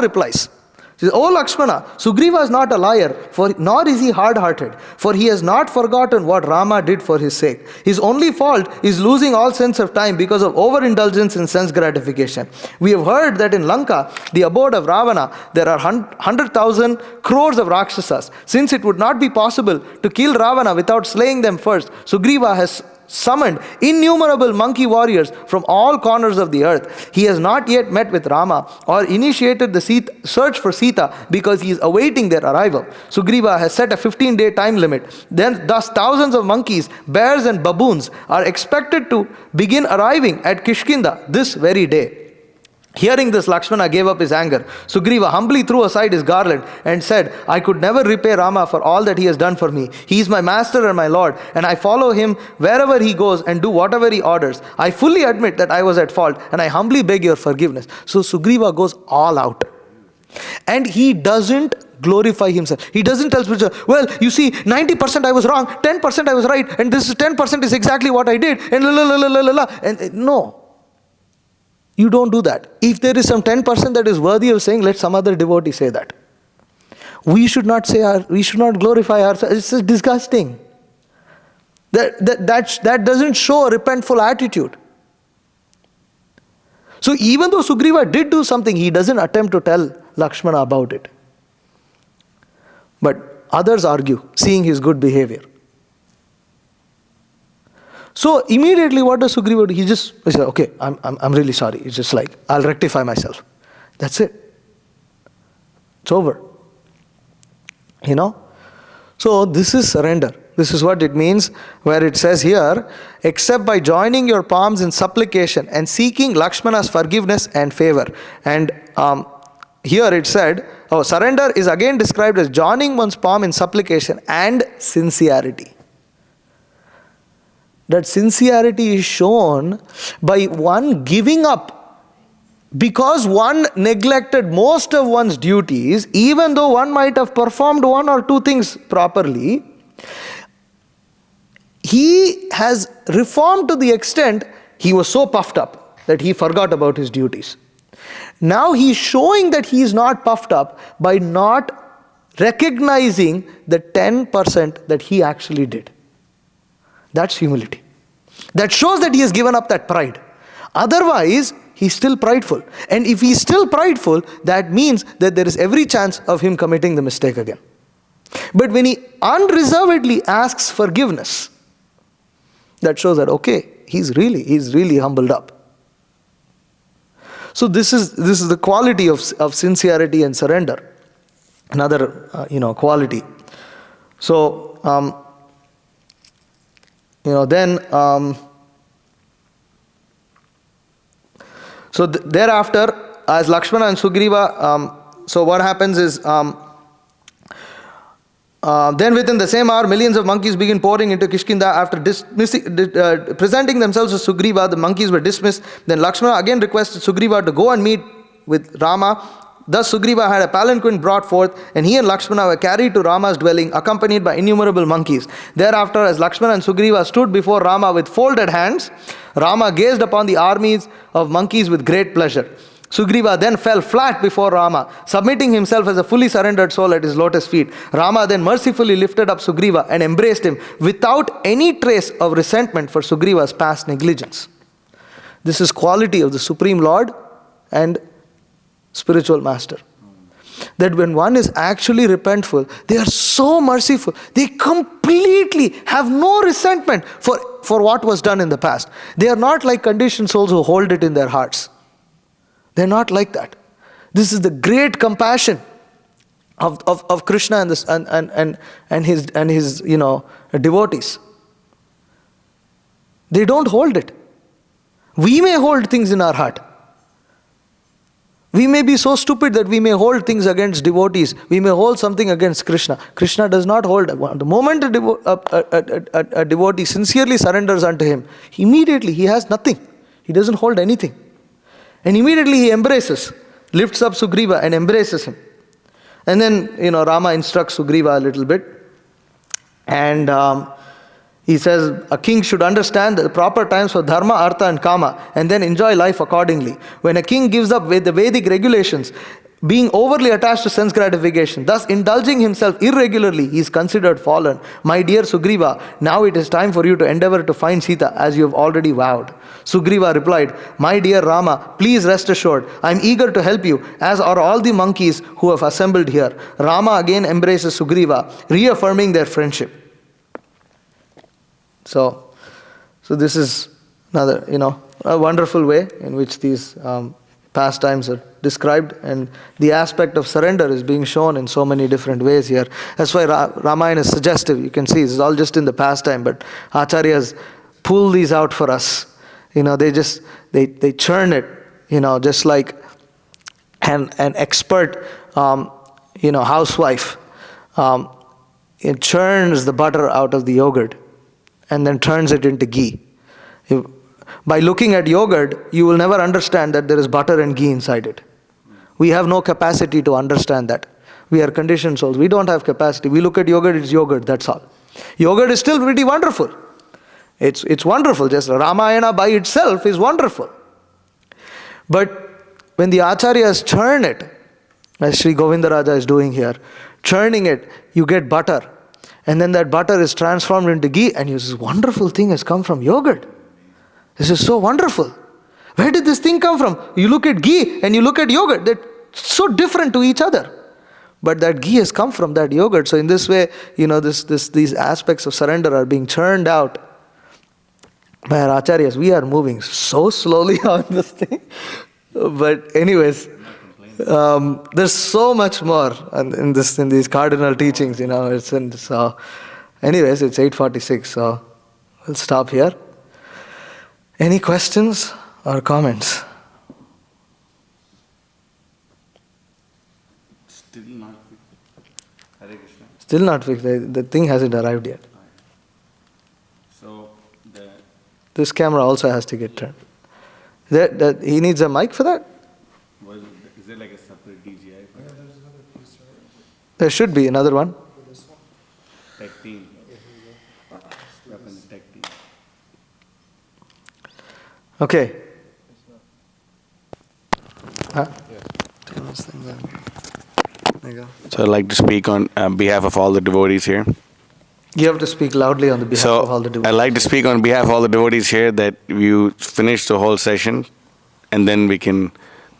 A: replies. She says, "O Lakshmana, Sugriva is not a liar, nor is he hard-hearted, for he has not forgotten what Rama did for his sake. His only fault is losing all sense of time because of overindulgence in sense gratification. We have heard that in Lanka, the abode of Ravana, there are 100,000 crores of Rakshasas. Since it would not be possible to kill Ravana without slaying them first, Sugriva has summoned innumerable monkey warriors from all corners of the earth. He has not yet met with Rama or initiated the search for Sita because he is awaiting their arrival. Sugriva has set a 15-day time limit. Thus thousands of monkeys, bears and baboons are expected to begin arriving at Kishkinda this very day." Hearing this, Lakshmana gave up his anger. Sugriva humbly threw aside his garland and said, "I could never repay Rama for all that he has done for me. He is my master and my lord, and I follow him wherever he goes and do whatever he orders. I fully admit that I was at fault, and I humbly beg your forgiveness." So Sugriva goes all out. And he doesn't glorify himself. He doesn't tell Spiritual, well, you see, 90% I was wrong, 10% I was right, and this 10% is exactly what I did, and la la la la la la. And no. You don't do that. If there is some 10% that is worthy of saying, let some other devotee say that. We should not glorify ourselves. It's just disgusting. That doesn't show a repentful attitude. So even though Sugriva did do something, he doesn't attempt to tell Lakshmana about it. But others argue, seeing his good behavior. So immediately what does Sugriva do? He says, okay, I'm really sorry. It's just like, I'll rectify myself. That's it. It's over. So this is surrender. This is what it means where it says here, except by joining your palms in supplication and seeking Lakshmana's forgiveness and favor. And here it said, surrender is again described as joining one's palm in supplication and sincerity. That sincerity is shown by one giving up because one neglected most of one's duties, even though one might have performed one or two things properly. He has reformed to the extent he was so puffed up that he forgot about his duties. Now he's showing that he is not puffed up by not recognizing the 10% that he actually did. That's humility. That shows that he has given up that pride. Otherwise, he's still prideful. And if he's still prideful, that means that there is every chance of him committing the mistake again. But when he unreservedly asks forgiveness, that shows that, okay, he's really humbled up. So this is the quality of sincerity and surrender. Another, quality. So, thereafter, as Lakshmana and Sugriva, so what happens is, then within the same hour, millions of monkeys begin pouring into Kishkinda. After presenting themselves to Sugriva, the monkeys were dismissed. Then Lakshmana again requested Sugriva to go and meet with Rama. Thus Sugriva had a palanquin brought forth, and he and Lakshmana were carried to Rama's dwelling, accompanied by innumerable monkeys. Thereafter, as Lakshmana and Sugriva stood before Rama with folded hands, Rama gazed upon the armies of monkeys with great pleasure. Sugriva then fell flat before Rama, submitting himself as a fully surrendered soul at his lotus feet. Rama then mercifully lifted up Sugriva and embraced him without any trace of resentment for Sugriva's past negligence. This is quality of the Supreme Lord and spiritual master. that when one is actually repentful, they are so merciful. They completely have no resentment for what was done in the past. They are not like conditioned souls who hold it in their hearts. They're not like that. This is the great compassion of Krishna and his devotees. They don't hold it. We may hold things in our heart. We may be so stupid that we may hold things against devotees. We may hold something against Krishna. Krishna does not hold. The moment a devotee sincerely surrenders unto him, immediately he has nothing. He doesn't hold anything. And immediately he embraces, lifts up Sugriva and embraces him. And then, Rama instructs Sugriva a little bit. And he says, a king should understand the proper times for dharma, artha and kama, and then enjoy life accordingly. When a king gives up with the Vedic regulations, being overly attached to sense gratification, thus indulging himself irregularly, he is considered fallen. My dear Sugriva, now it is time for you to endeavor to find Sita as you have already vowed. Sugriva replied, my dear Rama, please rest assured, I am eager to help you, as are all the monkeys who have assembled here. Rama again embraces Sugriva, reaffirming their friendship. So this is another, a wonderful way in which these pastimes are described, and the aspect of surrender is being shown in so many different ways here. That's why Ramayana is suggestive. You can see this is all just in the pastime, but Acharyas pull these out for us. They churn it, just like an expert, housewife. It churns the butter out of the yogurt and then turns it into ghee. By looking at yogurt, you will never understand that there is butter and ghee inside it. We have no capacity to understand that. We are conditioned souls. We don't have capacity. We look at yogurt, it's yogurt, that's all. Yogurt is still pretty wonderful. It's wonderful. Just Ramayana by itself is wonderful. But when the acharyas churn it, as Sri Govindaraja is doing here, churning it, you get butter. And then that butter is transformed into ghee, and this wonderful thing has come from yogurt. This is so wonderful. Where did this thing come from? You look at ghee and you look at yogurt. They're so different to each other. But that ghee has come from that yogurt. So in this way, these aspects of surrender are being churned out by our acharyas. We are moving so slowly on this thing. But anyways, there's so much more in these cardinal teachings, So anyways, it's 8:46, so we'll stop here. Any questions or comments?
B: Still not fixed. Hare Krishna.
A: Still not fixed. The thing hasn't arrived yet.
B: So
A: this camera also has to get turned. He needs a mic for that?
B: Is there like a separate DJI?
A: There should be another one.
B: Tech team. Weapon tech team.
A: Okay. Huh? There you go.
B: So I'd like to speak on behalf of all the devotees here.
A: You have to speak loudly on the behalf of all the devotees.
B: I'd like to speak on behalf of all the devotees here that you finish the whole session and then we can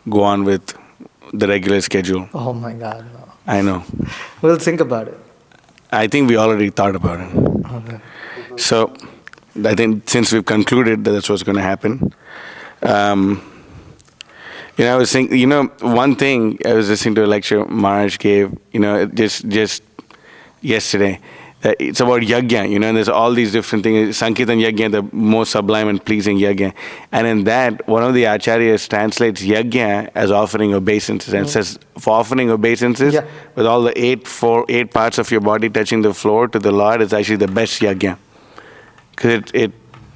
B: go on with the regular schedule.
A: Oh my God, no.
B: I know.
A: We'll think about it.
B: I think we already thought about it.
A: Okay.
B: So I think since we've concluded that that's what's going to happen, I was thinking, one thing, I was listening to a lecture Maharaj gave, just yesterday. It's about yajna, and there's all these different things. Sankirtan yajna, the most sublime and pleasing yajna. And in that, one of the acharyas translates yajna as offering obeisances. And says, for offering obeisances, with all the eight parts of your body touching the floor to the Lord, is actually the best yajna. Because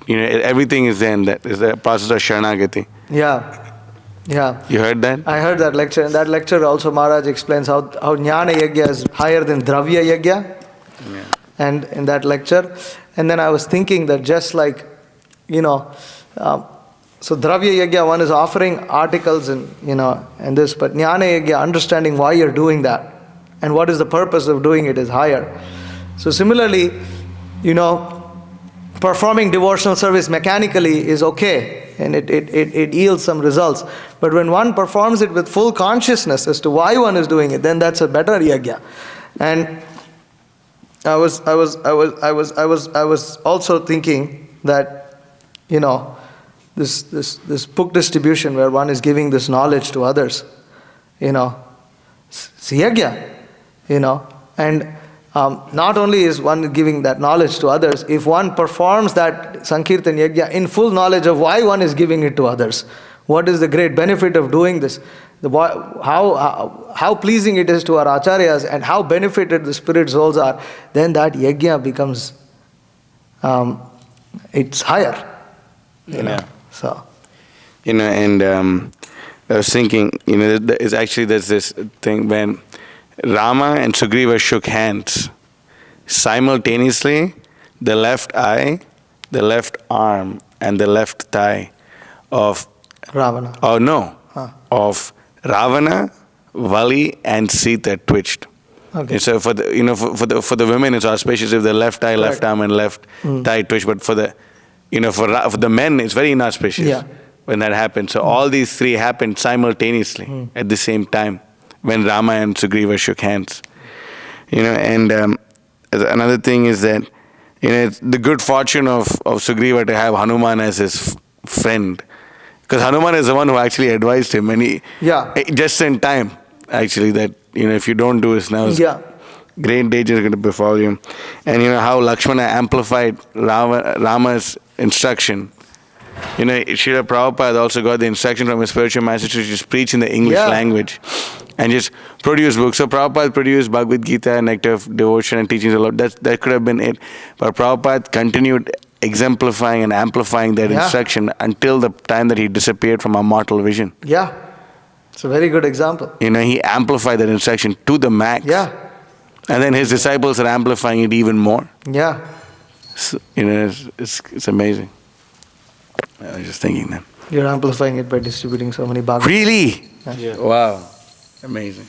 B: everything is there in that. It's the process of Sharanagati.
A: Yeah.
B: You heard that?
A: I heard that lecture. In that lecture also Maharaj explains how Jnana Yajna is higher than Dravya Yajna.
B: Yeah.
A: And in that lecture. And then I was thinking that just like, so Dravya Yajna, one is offering articles and this, but Jnana Yajna, understanding why you're doing that and what is the purpose of doing it is higher. So similarly, performing devotional service mechanically is okay, and it yields some results. But when one performs it with full consciousness as to why one is doing it, then that's a better yajna. And I was also thinking that, this book distribution where one is giving this knowledge to others, it's yajna, and not only is one giving that knowledge to others, if one performs that Sankirtan Yajna in full knowledge of why one is giving it to others, what is the great benefit of doing this, how pleasing it is to our acharyas and how benefited the spirit souls are, then that Yajna becomes, it's higher.
B: Yeah.
A: So.
B: And I was thinking, there's this thing when Rama and Sugriva shook hands. Simultaneously, the left eye, the left arm, and the left thigh of
A: Ravana.
B: Of Ravana, Vali, and Sita twitched.
A: Okay.
B: And so for the women, it's auspicious if the left eye, left arm, and left thigh twitch. But for the for the men, it's very inauspicious when that happens. So all these three happened simultaneously at the same time when Rama and Sugriva shook hands. And another thing is that it's the good fortune of Sugriva to have Hanuman as his friend, because Hanuman is the one who actually advised him, and he just in time actually that if you don't do this now, great danger is going to befall you. And how Lakshmana amplified Rama's instruction. Srila Prabhupada also got the instruction from his spiritual master to just preach in the English language and just produce books. So Prabhupada produced Bhagavad Gita, Nectar of Devotion, and teachings a lot. That could have been it. But Prabhupada continued exemplifying and amplifying that instruction until the time that he disappeared from our mortal vision.
A: Yeah. It's a very good example.
B: He amplified that instruction to the max.
A: Yeah.
B: And then his disciples are amplifying it even more.
A: Yeah.
B: So, it's amazing. I was just thinking that.
A: You're amplifying it by distributing so many Bhagavad.
B: Really?
A: Yeah.
B: Wow. Amazing.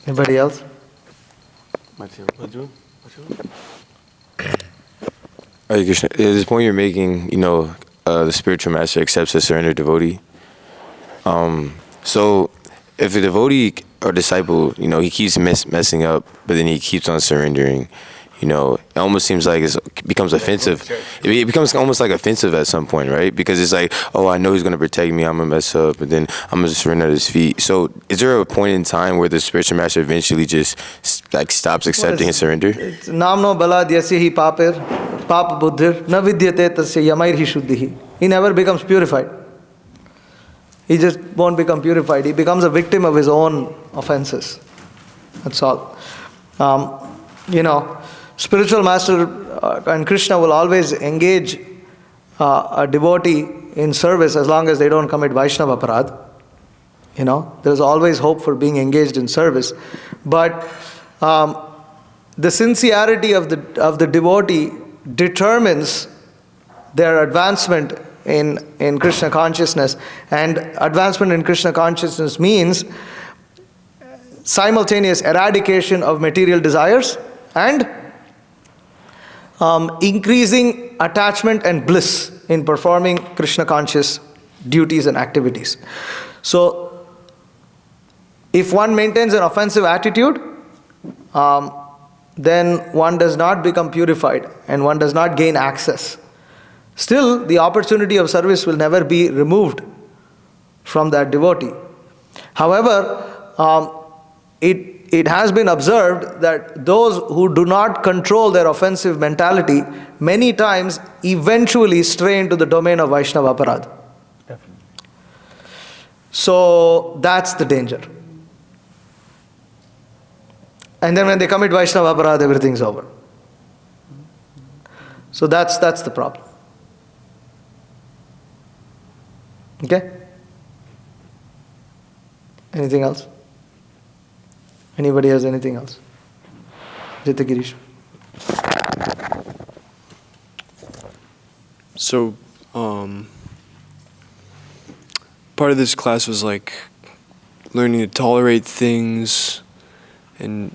A: Anybody else?
C: Hare Krishna. At this point you're making, the spiritual master accepts a surrendered devotee. So if a devotee or disciple, he keeps messing up, but then he keeps on surrendering, it almost seems like it becomes offensive. It becomes almost like offensive at some point, right? Because it's like, oh, I know he's going to protect me, I'm going to mess up, and then I'm going to surrender at his feet. So is there a point in time where the spiritual master eventually just stops accepting his surrender?
A: Namno balad yasya hi pap buddhir na vidyate tasya yamair hi shuddhi. He never becomes purified. He just won't become purified. He becomes a victim of his own offenses. That's all. Spiritual master and Krishna will always engage a devotee in service as long as they don't commit Vaishnava aparadh. There's always hope for being engaged in service. But the sincerity of the devotee determines their advancement in Krishna consciousness. And advancement in Krishna consciousness means simultaneous eradication of material desires and increasing attachment and bliss in performing Krishna conscious duties and activities. So, if one maintains an offensive attitude, then one does not become purified and one does not gain access. Still, the opportunity of service will never be removed from that devotee. However, it has been observed that those who do not control their offensive mentality many times eventually stray into the domain of Vaishnava aparadh.
B: Definitely.
A: So that's the danger. And then when they commit Vaishnava aparadh, everything's over. So that's the problem. Okay? Anything else? Anybody has anything else? Jita Girish.
D: So, part of this class was like learning to tolerate things and,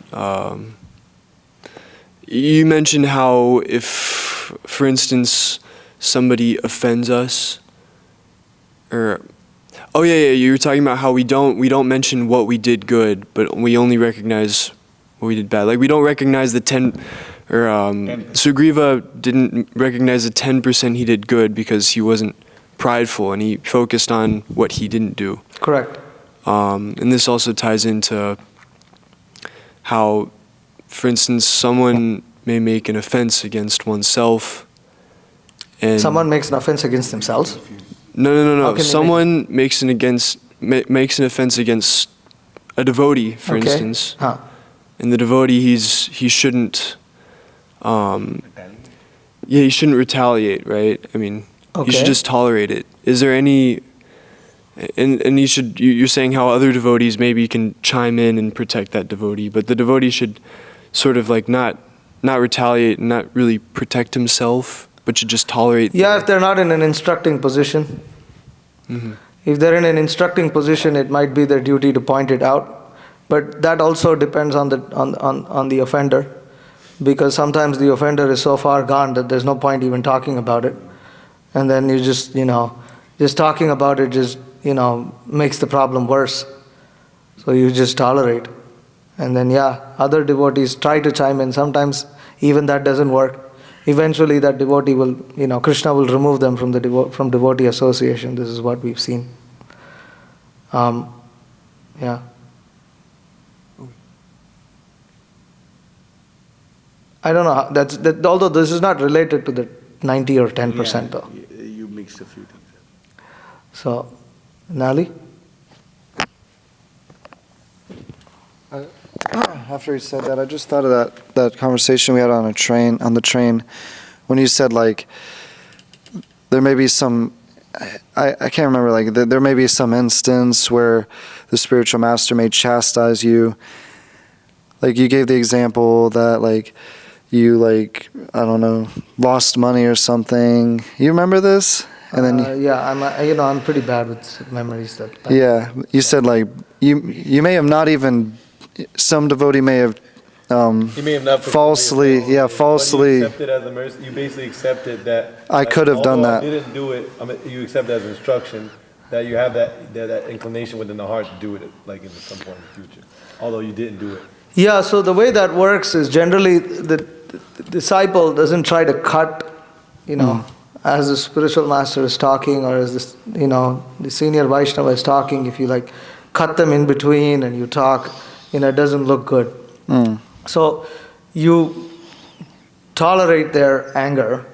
D: You mentioned how if, for instance, somebody offends us, or you were talking about how we don't mention what we did good, but we only recognize what we did bad. Like we don't recognize the 10, or Sugriva didn't recognize the 10% he did good because he wasn't prideful and he focused on what he didn't do.
A: Correct.
D: And this also ties into how, for instance, someone may make an offense against oneself, and
A: Someone makes an offense against themselves.
D: No.
A: How can they
D: Someone makes an offense against a devotee, for
A: Okay.
D: instance,
A: Huh.
D: and the devotee he shouldn't, he shouldn't retaliate, right? I mean, he should
A: Okay.
D: just tolerate it. Is there any? And you're saying how other devotees maybe can chime in and protect that devotee, but the devotee should sort of like not retaliate and not really protect himself, but should just tolerate.
A: Yeah, if they're not in an instructing position.
D: Mm-hmm.
A: If they're in an instructing position, it might be their duty to point it out. But that also depends on the offender, because sometimes the offender is so far gone that there's no point even talking about it. And then you just talking about it just, makes the problem worse. So you just tolerate. And then, other devotees try to chime in. Sometimes even that doesn't work. Eventually that devotee will, Krishna will remove them from from devotee association. This is what we've seen. Yeah. I don't know. That. Although this is not related to the 90 or 10% though.
B: You mixed a few things.
A: So, Nali?
E: After he said that, I just thought of that conversation we had on the train, when you said like there may be some, I can't remember, like there may be some instance where the spiritual master may chastise you. Like you gave the example that like you I don't know, lost money or something. You remember this? And then
A: I'm pretty bad with memories.
E: Yeah, you said like you may have not even, some devotee may have
F: You may have not
E: falsely,
F: fulfilled your
E: falsely.
F: But you accepted as a mercy. You basically accepted that.
E: I could have done
F: although
E: that.
F: I didn't do it. I mean, you accept it as instruction that you have that inclination within the heart to do it, like in some point in the future, although you didn't do it.
A: Yeah, so the way that works is generally the disciple doesn't try to cut, as the spiritual master is talking, or as this, the senior Vaishnava is talking, if you like cut them in between and you talk, it doesn't look good. So you tolerate their anger,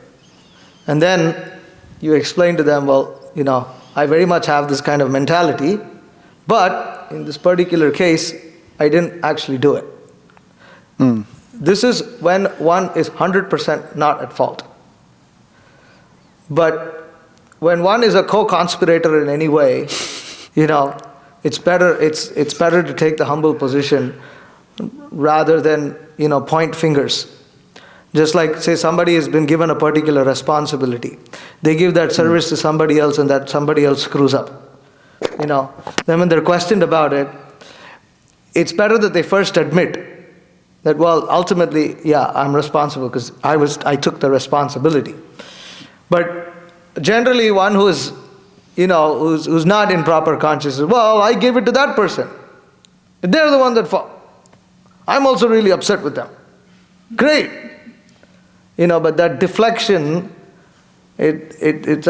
A: and then you explain to them, well, I very much have this kind of mentality, but in this particular case, I didn't actually do it. This is when one is 100% not at fault. But when one is a co-conspirator in any way, it's better to take the humble position rather than, point fingers. Just like, say, somebody has been given a particular responsibility. They give that service to somebody else and that somebody else screws up. Then when they're questioned about it, it's better that they first admit that, well, ultimately, I'm responsible because I took the responsibility. But generally one who's not in proper consciousness, well, I gave it to that person. They're the one that fought. I'm also really upset with them. Great. But that deflection, it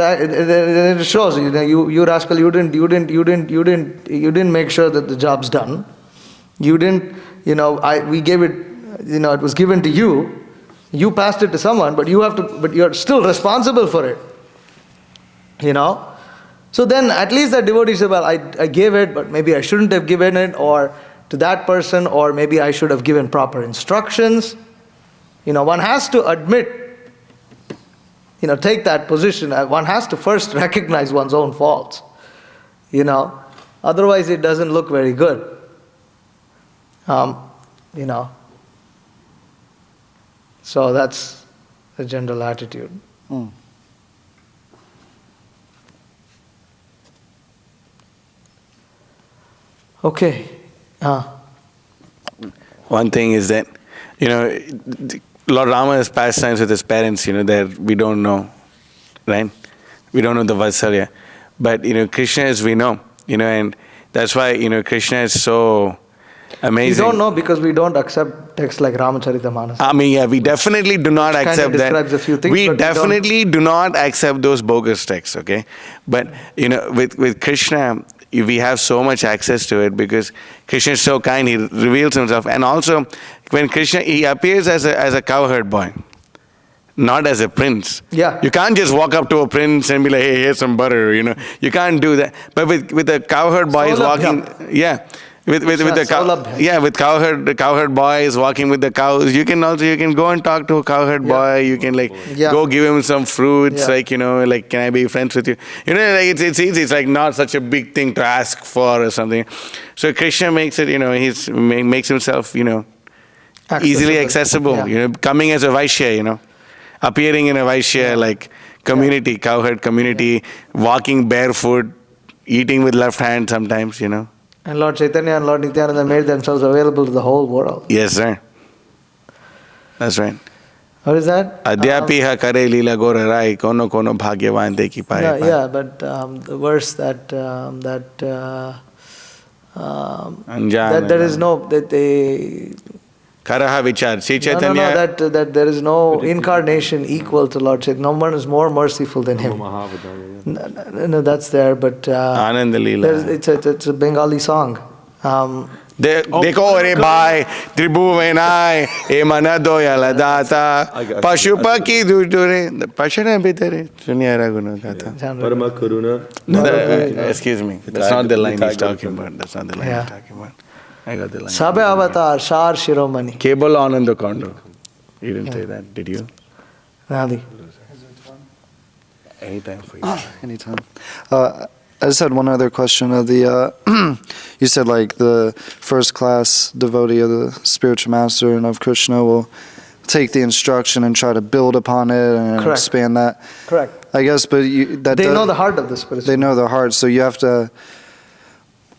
A: shows, you rascal, you didn't make sure that the job's done. You didn't, we gave it, it was given to you. You passed it to someone, but you're still responsible for it. So then at least that devotee said, well, I gave it, but maybe I shouldn't have given it, or to that person, or maybe I should have given proper instructions. One has to admit, take that position. One has to first recognize one's own faults. Otherwise it doesn't look very good. So that's the general attitude. Okay.
B: One thing is that, Lord Rama's pastimes with his parents, that we don't know, right? We don't know the Vatsalya. But, Krishna is we know, and that's why, Krishna is so amazing.
A: We don't know because we don't accept texts like Ramacharita
B: I mean, yeah, we definitely do not
A: Kind of
B: accept that.
A: describes a few things,
B: We
A: but we
B: definitely do not accept those bogus texts, okay? But, with Krishna, we have so much access to it because Krishna is so kind, he reveals himself. And also, when Krishna, he appears as a cowherd boy, not as a prince.
A: Yeah.
B: You can't just walk up to a prince and be like, hey, here's some butter, You can't do that. But with the cowherd boy is walking, yeah. With the cow, with cowherd boy is walking with the cows. You can go and talk to a cowherd boy. You can go give him some fruits.
A: Yeah.
B: Can I be friends with you? It's easy. It's like not such a big thing to ask for or something. So Krishna makes it. Makes himself easily accessible.
A: Yeah.
B: Coming as a Vaishya. Appearing in a Vaishya community, cowherd community, walking barefoot, eating with left hand sometimes.
A: And Lord Chaitanya and Lord Nityananda made themselves available to the whole world.
B: Yes, sir. That's right.
A: What is that?
B: Adhyapiha kare lila gora rai kono kono bhagyavan te ki paye.
A: Yeah, but the verse that there is no that they
B: Karaha vichar. See
A: no,
B: Chaitanya.
A: that there is no incarnation equal to Lord Chaitanya. No one is more merciful than him. No, that's there, but
B: Ananda Leela.
A: it's a Bengali song.
B: देखो रे भाई त्रिभुवनाय ए मन दोयल दाता पशु पक्षी दूरे पशुने भीतरे सुनिया रघुन दाता
F: Parama Karuna.
B: No, excuse me, that's not the line he's talking about. That's not the line he's talking about. I got the line.
A: Sabe avatar Shar Shiromani.
B: Cable Ananda Kondo. You didn't say that, did you?
A: Nadi.
B: Anytime for you.
E: Anytime. I just had one other question of the, you said the first class devotee of the spiritual master and of Krishna will take the instruction and try to build upon it and
A: Correct.
E: expand that.
A: Correct.
E: I guess, but
A: They know the heart of the spiritual.
E: They know the heart, so you have to,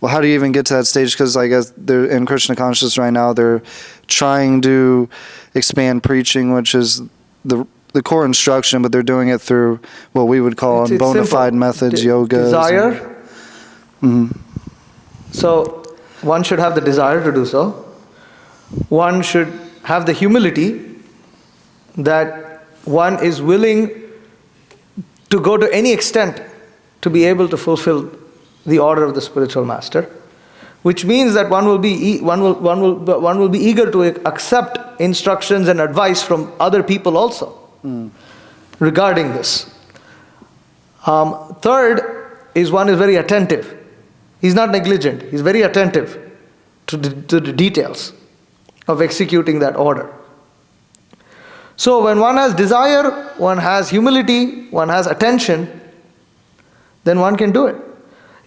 E: well, how do you even get to that stage? Because I guess they're in Krishna consciousness right now, they're trying to expand preaching, which is the core instruction, but they're doing it through what we would call
A: It's
E: bona
A: simple.
E: fide methods, yoga.
A: Desire.
E: Mm-hmm.
A: So one should have the desire to do so. One should have the humility that one is willing to go to any extent to be able to fulfill the order of the spiritual master, which means that one will be eager to accept instructions and advice from other people also regarding this. Third is one is very attentive. He's not negligent. He's very attentive to the details of executing that order. So when one has desire, one has humility, one has attention, then one can do it.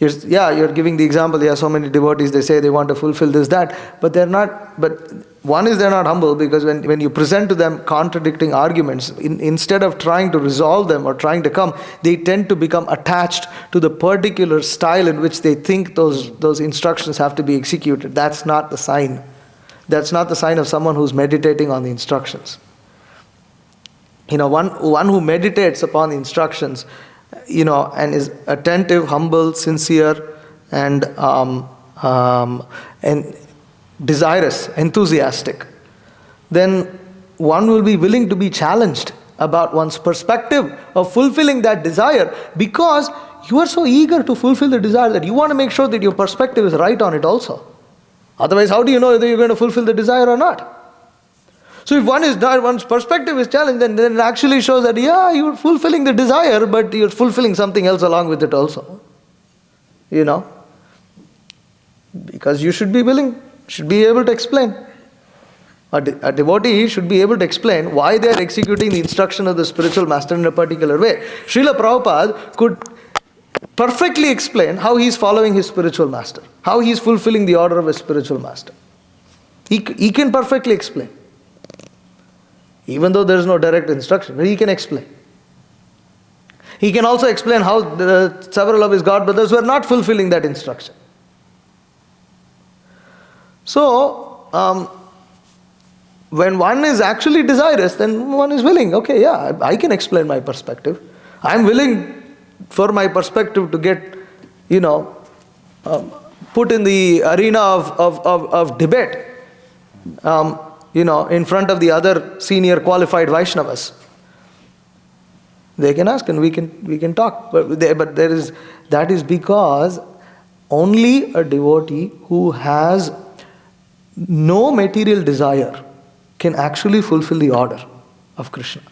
A: You're giving the example, there are so many devotees, they say they want to fulfill this, that, but they're not, but one is they're not humble because when you present to them contradicting arguments, instead of trying to resolve them or trying to come, they tend to become attached to the particular style in which they think those instructions have to be executed. That's not the sign. That's not the sign of someone who's meditating on the instructions. One who meditates upon the instructions, and is attentive, humble, sincere, and desirous, enthusiastic, then one will be willing to be challenged about one's perspective of fulfilling that desire, because you are so eager to fulfill the desire that you want to make sure that your perspective is right on it also. Otherwise, how do you know whether you're going to fulfill the desire or not? So if one's perspective is challenged, then it actually shows that, you're fulfilling the desire, but you're fulfilling something else along with it also. Because you should be willing, should be able to explain. A devotee should be able to explain why they are executing the instruction of the spiritual master in a particular way. Srila Prabhupada could perfectly explain how he is following his spiritual master, how he is fulfilling the order of his spiritual master. He can perfectly explain. Even though there is no direct instruction, he can explain. He can also explain how several of his god brothers were not fulfilling that instruction. So, when one is actually desirous, then one is willing. Okay, yeah, I can explain my perspective. I'm willing for my perspective to get, put in the arena of debate, in front of the other senior qualified Vaishnavas. They can ask and we can talk. But that is because only a devotee who has no material desire can actually fulfill the order of Krishna.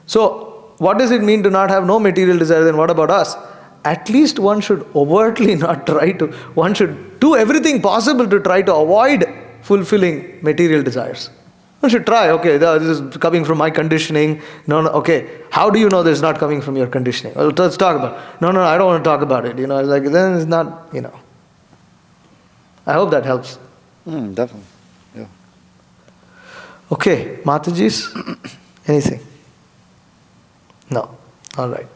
A: So, what does it mean to not have no material desire? Then what about us? At least one should overtly not try to, one should do everything possible to try to avoid fulfilling material desires. One should try, okay, this is coming from my conditioning. No, okay, how do you know this is not coming from your conditioning? Well, let's talk about it. No, I don't want to talk about it. Then it's not, I hope that helps.
E: Definitely. Yeah.
A: Okay, Matajis, anything? No. All right.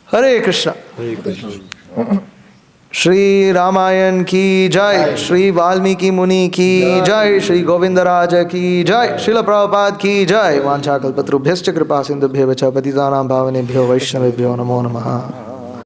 A: Hare Krishna.
F: Hare Krishna.
A: Shri Ramayana ki jai, Shri Valmiki Muni ki jai, Shri Govinda Raja ki jai, Srila Prabhupada ki jai, Vancha kalpatrubhyascha kripa sindhubhyo vacha patitanam bhavanebhyo vaishnavebhyo namo namaha.